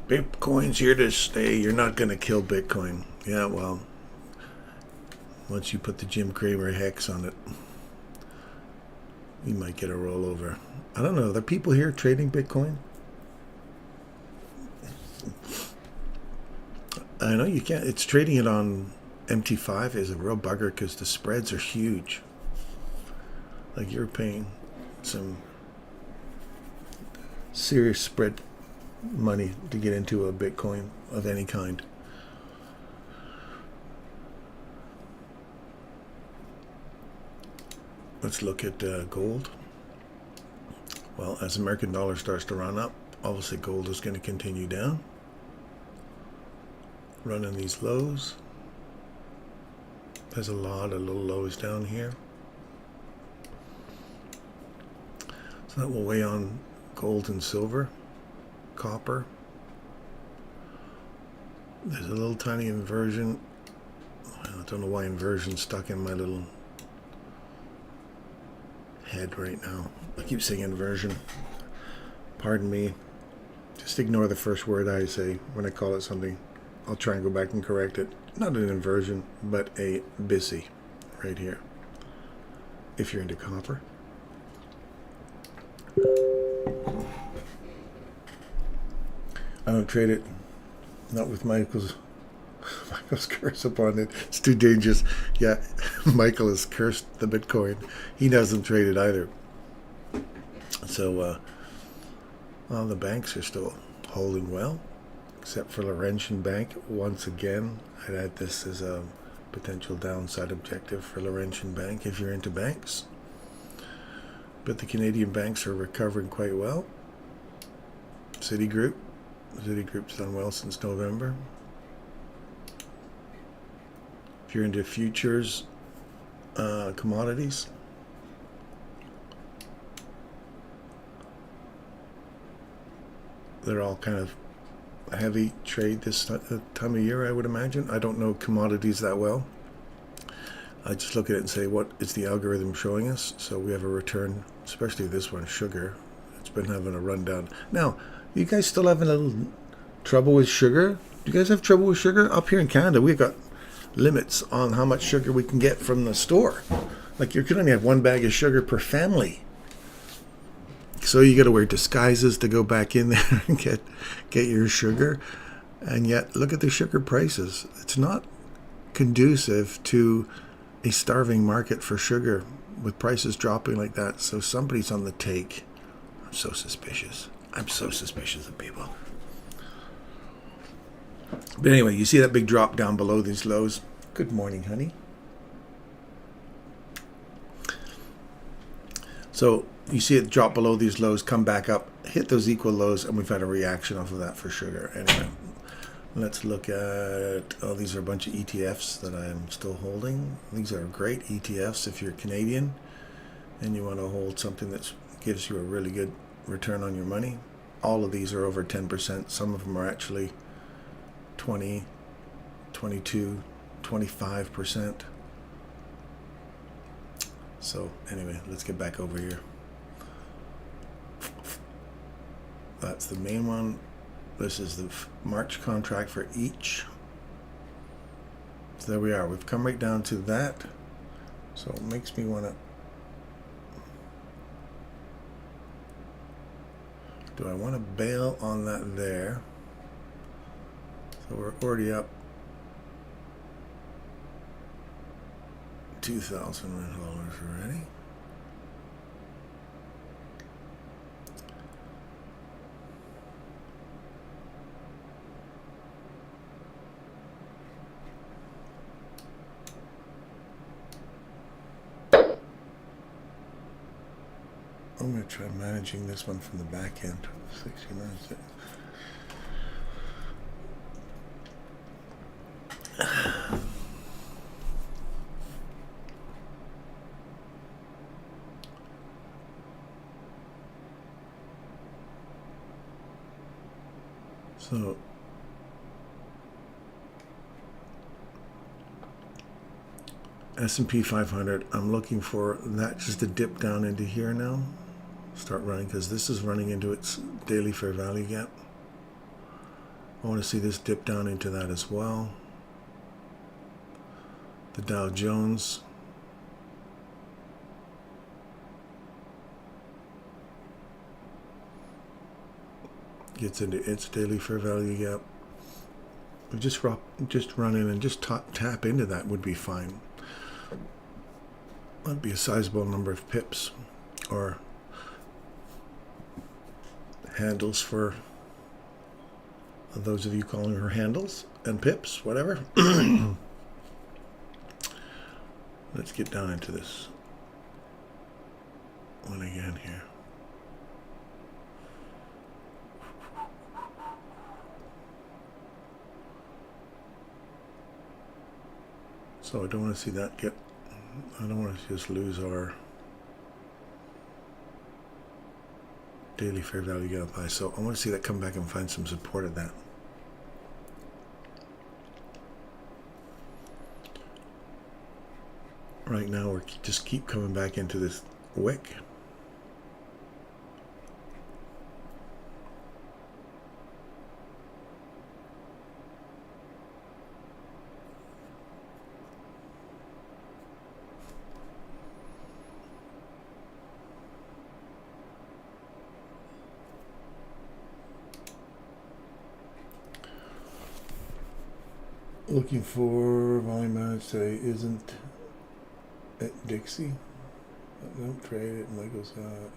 Bitcoin's here to stay. You're not going to kill Bitcoin. Yeah, well, once you put the Jim Cramer hex on it. You might get a rollover. I don't know. Are there people here trading Bitcoin? I know you can't. It's trading it on MT5 is a real bugger because the spreads are huge. Like you're paying some serious spread money to get into a Bitcoin of any kind. Let's look at gold. Well, as American dollar starts to run up, obviously gold is going to continue down. Running these lows. There's a lot of little lows down here. So that will weigh on gold and silver, copper. There's a little tiny inversion. I don't know why inversion's stuck in my little head right now. I keep saying inversion. Pardon me. Just ignore the first word I say when I call it something. I'll try and go back and correct it. Not an inversion, but a busy right here. If you're into copper. I don't trade it. Not with Michael's curse upon it. It's too dangerous. Yeah, Michael has cursed the Bitcoin. He doesn't trade it either. So, well, the banks are still holding well, except for Laurentian Bank. Once again, I'd add this as a potential downside objective for Laurentian Bank if you're into banks. But the Canadian banks are recovering quite well. Citigroup's done well since November. If you're into futures, commodities, they're all kind of a heavy trade this time of year, I would imagine. I don't know commodities that well. I just look at it and say, what is the algorithm showing us? So we have a return, especially this one, sugar. It's been having a rundown. Now, you guys still having a little trouble with sugar? Do you guys have trouble with sugar? Up here in Canada, we've got limits on how much sugar we can get from the store. Like you can only have one bag of sugar per family. So you got to wear disguises to go back in there and get your sugar. And yet, look at the sugar prices. It's not conducive to a starving market for sugar with prices dropping like that. So somebody's on the take. I'm so suspicious. I'm so suspicious of people. But anyway, you see that big drop down below these lows. Good morning, honey. So you see it drop below these lows, come back up, hit those equal lows, and we've had a reaction off of that for sugar. Anyway, let's look at, oh, these are a bunch of ETFs that I'm still holding. These are great ETFs if you're Canadian and you want to hold something that gives you a really good return on your money. All of these are over 10%. Some of them are actually 20, 22, 25%. So anyway, let's get back over here. That's the main one. This is the March contract for each. So there we are. We've come right down to that. So it makes me want to... Do I want to bail on that there? So we're already up $2,000 already. I'm going to try managing this one from the back end. 69. So S&P 500, I'm looking for that just to dip down into here now. Start running, because this is running into its daily fair value gap. I want to see this dip down into that as well. The Dow Jones. gets into its daily fair value gap. But just run in and just tap into that would be fine. That'd be a sizable number of pips or handles for those of you calling her handles and pips, whatever. Let's get down into this one again here. So I don't want to see that I don't want to just lose our daily fair value gap high. So I want to see that come back and find some support at that. Right now we're just keep coming back into this wick. Looking for volume managed today isn't at Dixie. Don't trade it. Michael's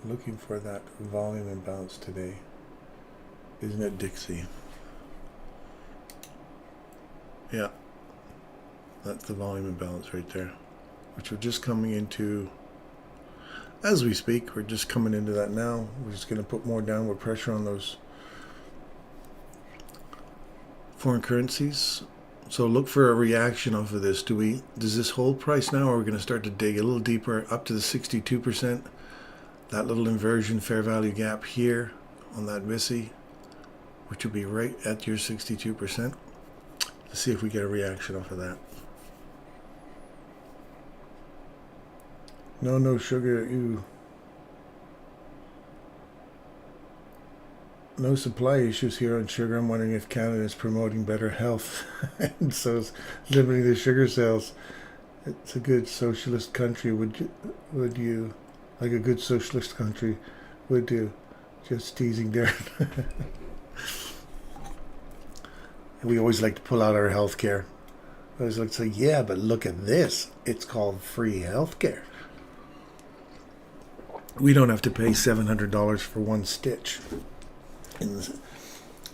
looking for that volume imbalance today. Isn't it Dixie? Yeah, that's the volume imbalance right there, which we're just coming into as we speak. We're just coming into that now. We're just going to put more downward pressure on those foreign currencies. So look for a reaction off of this. Does this hold price now, or are we going to start to dig a little deeper up to the 62%? That little inversion fair value gap here on that VISI, which will be right at your 62%. Let's see if we get a reaction off of that. No sugar, no supply issues here on sugar. I'm wondering if Canada is promoting better health and so it's limiting the sugar sales. It's a good socialist country. Would you like a good socialist country would do? Just teasing there. We always like to pull out our health care. I always like to say, yeah, but look at this. It's called free health care. We don't have to pay $700 for one stitch. And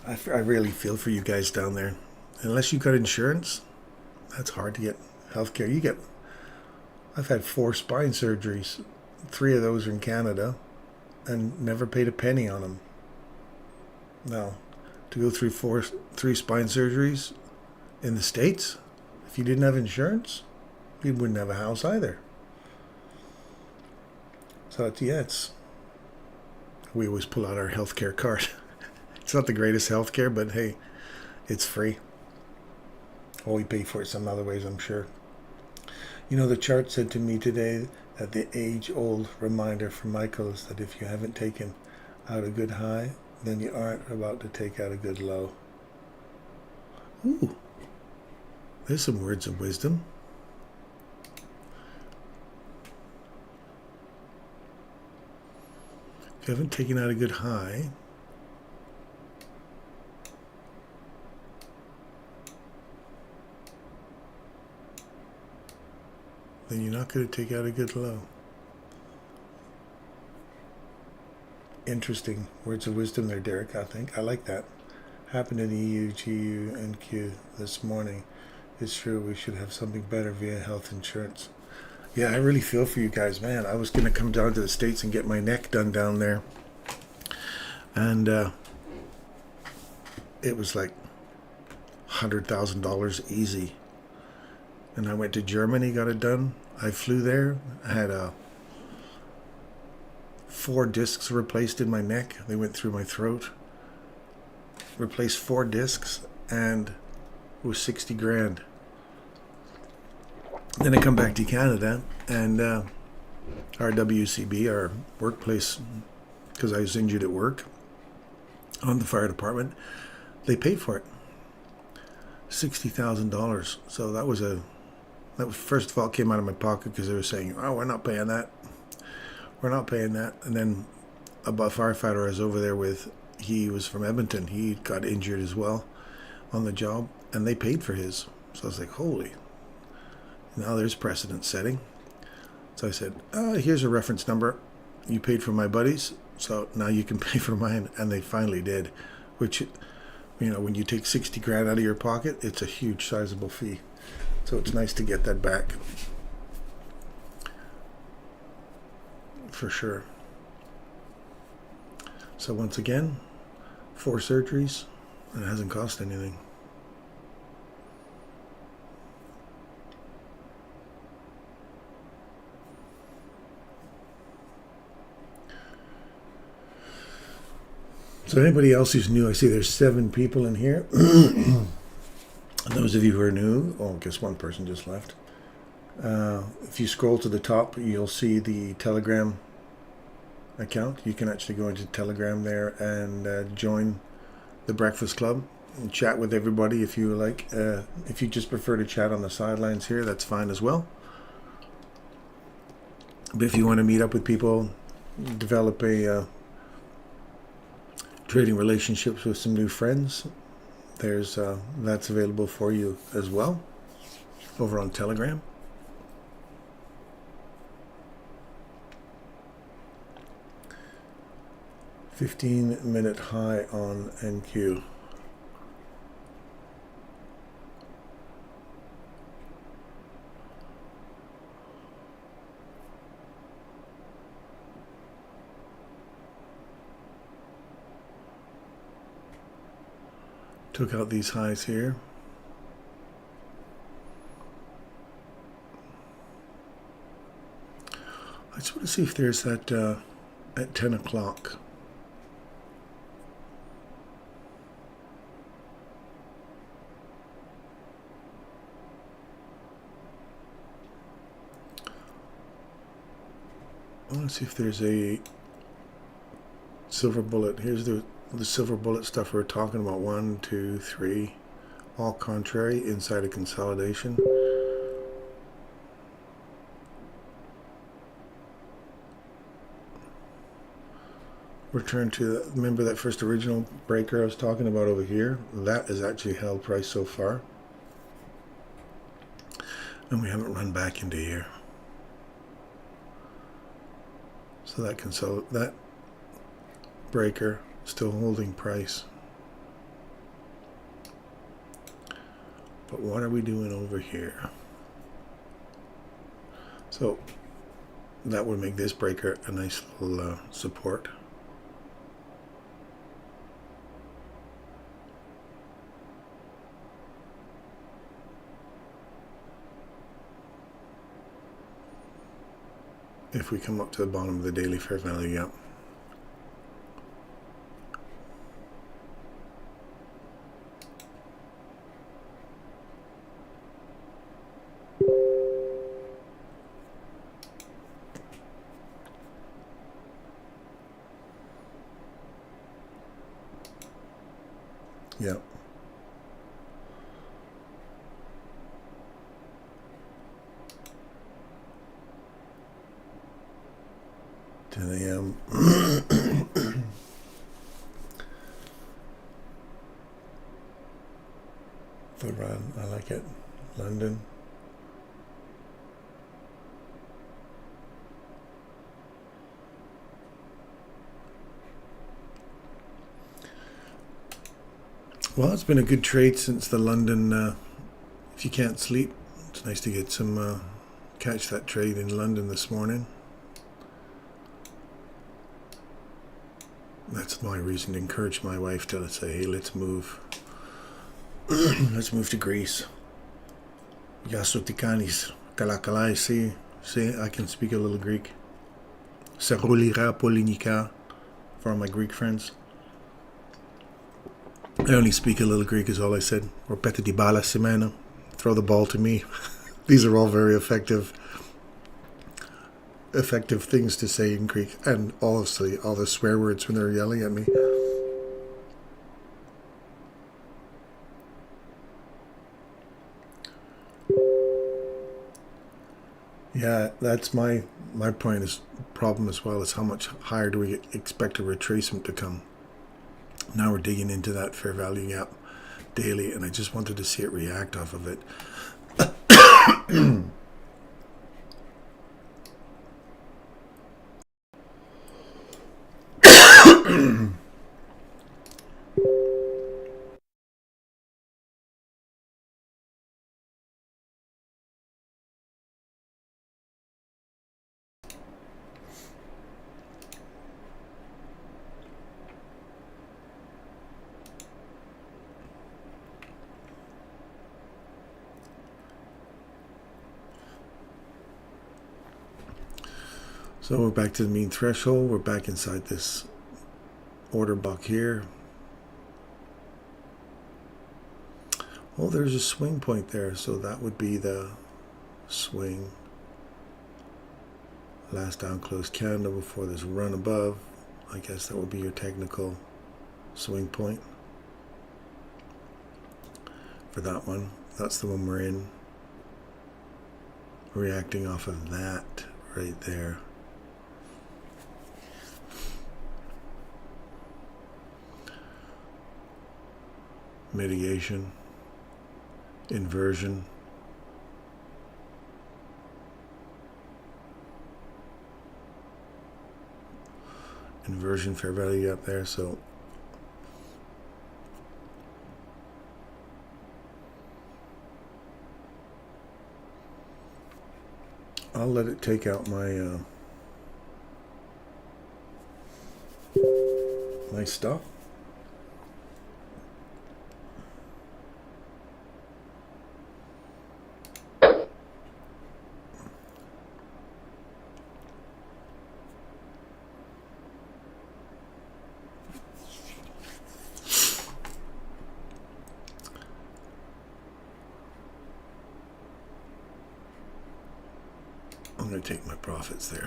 I really feel for you guys down there. Unless you've got insurance, that's hard to get health care. I've had 4 spine surgeries. 3 of those are in Canada and never paid a penny on them. Now, to go through 3 spine surgeries in the States, if you didn't have insurance, you wouldn't have a house either. So we always pull out our healthcare card. It's not the greatest healthcare, but hey, it's free. Well, we pay for it some other ways, I'm sure. You know, the chart said to me today that the age-old reminder for Michael is that if you haven't taken out a good high, then you aren't about to take out a good low. Ooh, there's some words of wisdom. If you haven't taken out a good high, then you're not going to take out a good low. Interesting words of wisdom there, Derek, I think. I like that. Happened in EU, GU, and Q this morning. It's true, we should have something better via health insurance. Yeah, I really feel for you guys, man. I was going to come down to the States and get my neck done down there. And it was like $100,000 easy. And I went to Germany, got it done. I flew there. I had 4 discs replaced in my neck. They went through my throat. Replaced 4 discs, and it was 60 grand. Then I come back to Canada, and our WCB, our workplace, because I was injured at work on the fire department, they paid for it. $60,000. So that was first of all came out of my pocket because they were saying, oh, we're not paying that. We're not paying that. And then a firefighter I was over there with, he was from Edmonton. He got injured as well on the job, and they paid for his. So I was like, holy, now there's precedent setting. So I said, here's a reference number. You paid for my buddies, so now you can pay for mine. And they finally did, which, you know, when you take 60 grand out of your pocket, it's a huge sizable fee. So it's nice to get that back. For sure. So once again, 4 surgeries, and it hasn't cost anything. So anybody else who's new, I see there's 7 people in here. Those of you who are new, I guess one person just left. If you scroll to the top, you'll see the Telegram account. You can actually go into Telegram there and join the Breakfast Club and chat with everybody if you like. If you just prefer to chat on the sidelines here, that's fine as well. But if you want to meet up with people, develop a trading relationships with some new friends, there's that's available for you as well over on Telegram. $15-minute high on NQ. Took out these highs here. I just want to see if there's that at 10 o'clock. I want to see if there's a silver bullet. Here's the silver bullet stuff we're talking about. 1, 2, 3, all contrary inside a consolidation. Return to, remember that first original breaker I was talking about over here? That is actually held price so far, and we haven't run back into here. So that breaker still holding price. But what are we doing over here? So that would make this breaker a nice little support. If we come up to the bottom of the daily fair value gap. Yep. The run, I like it. London. Well, it's been a good trade since the London. If you can't sleep, it's nice to get some catch that trade in London this morning. That's my reason to encourage my wife to say, hey, let's move. Let's move to Greece. Yasotikanis, kalakalai, see, I can speak a little Greek. Serolira polinika for all my Greek friends. I only speak a little Greek is all I said. Repete di bala semana. Throw the ball to me. These are all very effective things to say in Greek, and obviously all the swear words when they're yelling at me. Yeah, that's my point. Is problem as well is how much higher do we expect a retracement to come? Now we're digging into that fair value gap daily, and I just wanted to see it react off of it. So we're back to the mean threshold. We're back inside this order block here. Oh, there's a swing point there, so that would be the swing. Last down close candle before this run above. I guess that would be your technical swing point for that one. That's the one we're in. Reacting off of that right there. Mitigation, inversion, fair value up there, so I'll let it take out my my stuff. I'm going to take my profits there.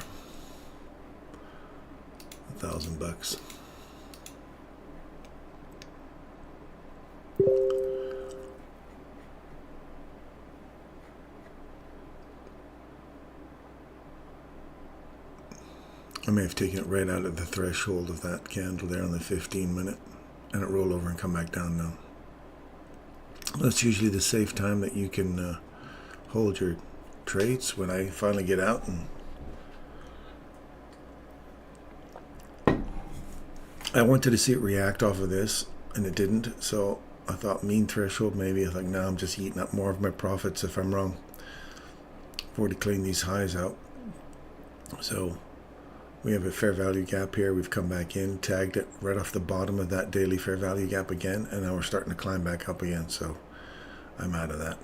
$1,000. I may have taken it right out of the threshold of that candle there on the 15-minute, and it roll over and come back down now. That's usually the safe time that you can hold your trades when I finally get out. And I wanted to see it react off of this, and it didn't, so I thought mean threshold maybe. I thought, now I'm just eating up more of my profits if I'm wrong. I've already cleaned these highs out. So we have a fair value gap here. We've come back in, tagged it right off the bottom of that daily fair value gap again, and now we're starting to climb back up again, so I'm out of that.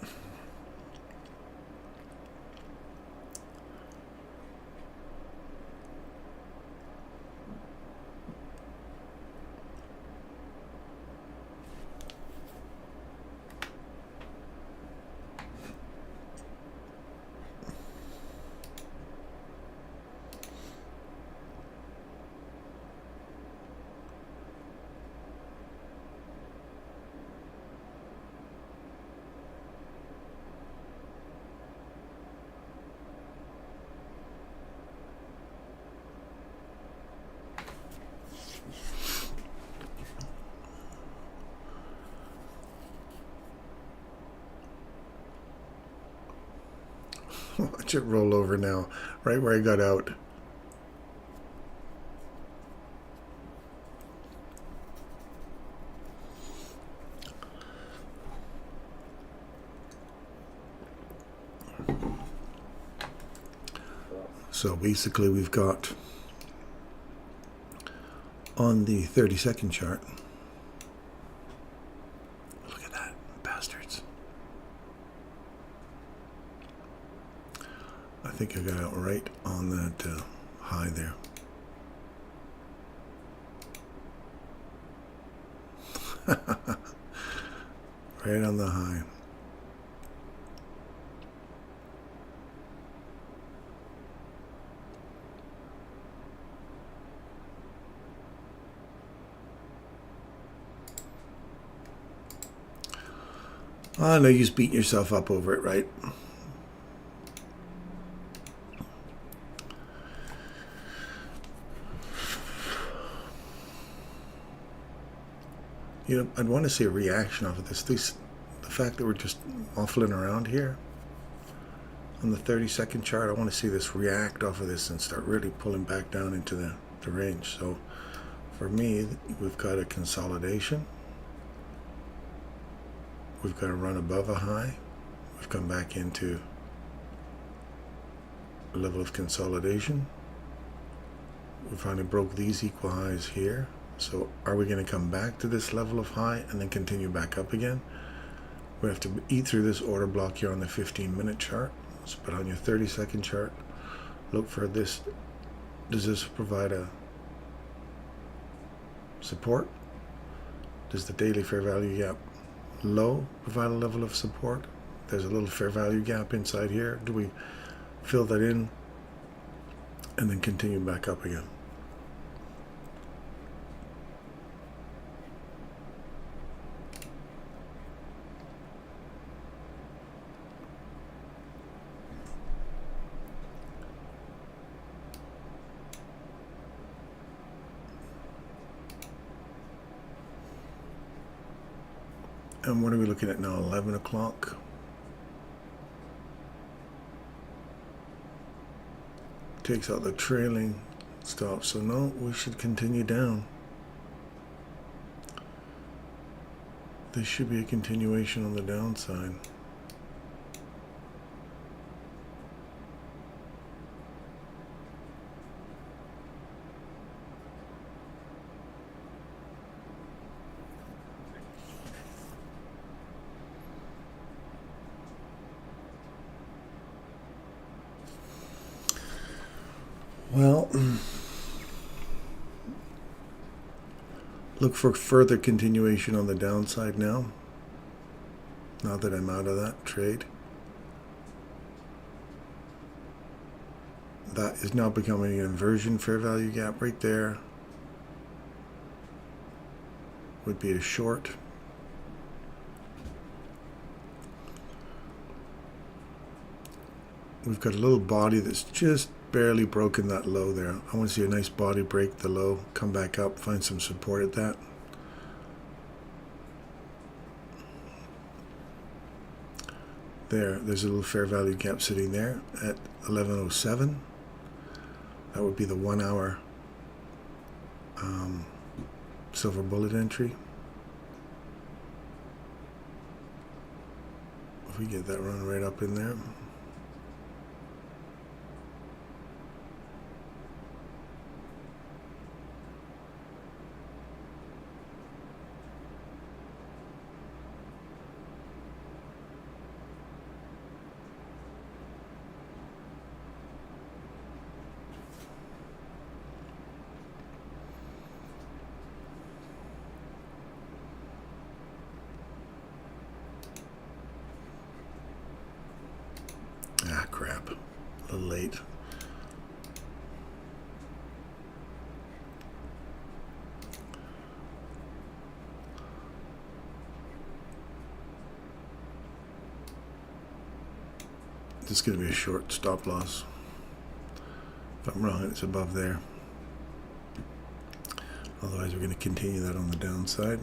Watch it roll over now, right where I got out. So basically we've got on the 30-second chart, look at that, bastards. I think I got out right on that high there. Right on the high. Oh, no use beating yourself up over it, right? You know, I'd want to see a reaction off of this. The fact that we're just waffling around here on the 30-second chart, I want to see this react off of this and start really pulling back down into the range. So for me, we've got a consolidation. We've got a run above a high. We've come back into a level of consolidation. We finally broke these equal highs here. So are we going to come back to this level of high and then continue back up again? We have to eat through this order block here on the 15-minute chart. So put on your 30-second chart. Look for this. Does this provide a support? Does the daily fair value gap low provide a level of support? There's a little fair value gap inside here. Do we fill that in and then continue back up again? And what are we looking at now? 11 o'clock. Takes out the trailing stop. So no, we should continue down. This should be a continuation on the downside. Well, look for further continuation on the downside now that I'm out of that trade. That is now becoming an inversion fair value gap right there. Would be a short. We've got a little body that's just barely broken that low there. I want to see a nice body break the low, come back up, find some support at that. There's a little fair value gap sitting there at 1107. That would be the 1 hour silver bullet entry. If we get that run right up in there. Ah, crap. A little late. This is going to be a short stop loss. If I'm wrong, it's above there. Otherwise, we're going to continue that on the downside.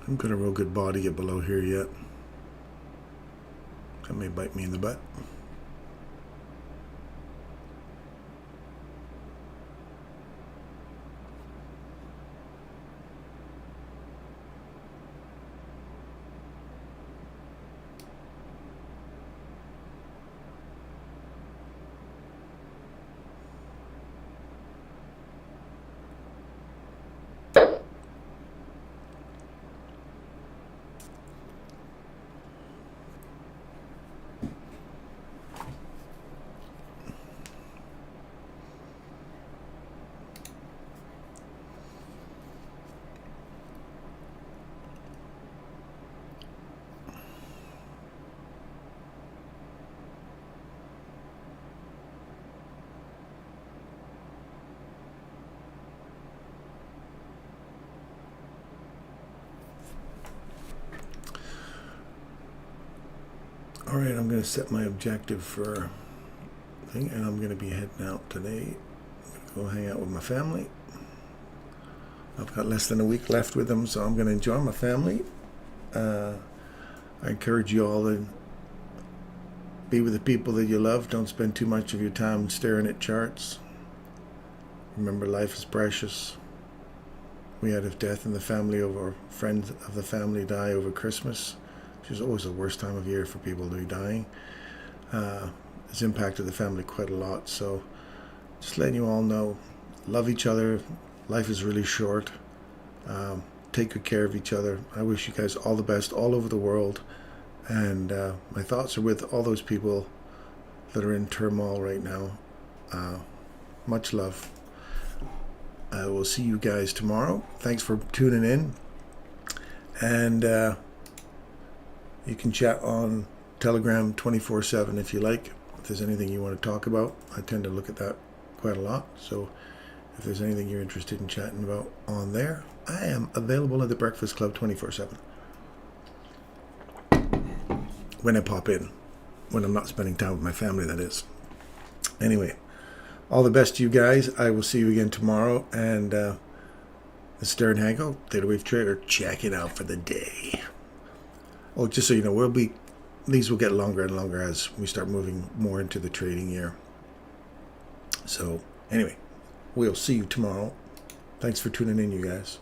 I've got a real good body get below here yet. That may bite me in the butt. All right, I'm going to set my objective for thing, and I'm going to be heading out today. I'm going to go hang out with my family. I've got less than a week left with them, so I'm going to enjoy my family. I encourage you all to be with the people that you love. Don't spend too much of your time staring at charts. Remember, life is precious. We had a death in the family over friends of the family die over Christmas, which is always the worst time of year for people to be dying. It's impacted the family quite a lot. So just letting you all know, love each other. Life is really short. Take good care of each other. I wish you guys all the best all over the world. And my thoughts are with all those people that are in turmoil right now. Much love. I will see you guys tomorrow. Thanks for tuning in. And you can chat on Telegram 24/7 if you like. If there's anything you want to talk about, I tend to look at that quite a lot. So if there's anything you're interested in chatting about on there, I am available at the Breakfast Club 24/7. When I pop in. When I'm not spending time with my family, that is. Anyway, all the best to you guys. I will see you again tomorrow. And this is Darren Hanko, ThetaWaveTrader, checking out for the day. Oh, just so you know, these will get longer and longer as we start moving more into the trading year. So anyway, we'll see you tomorrow. Thanks for tuning in, you guys.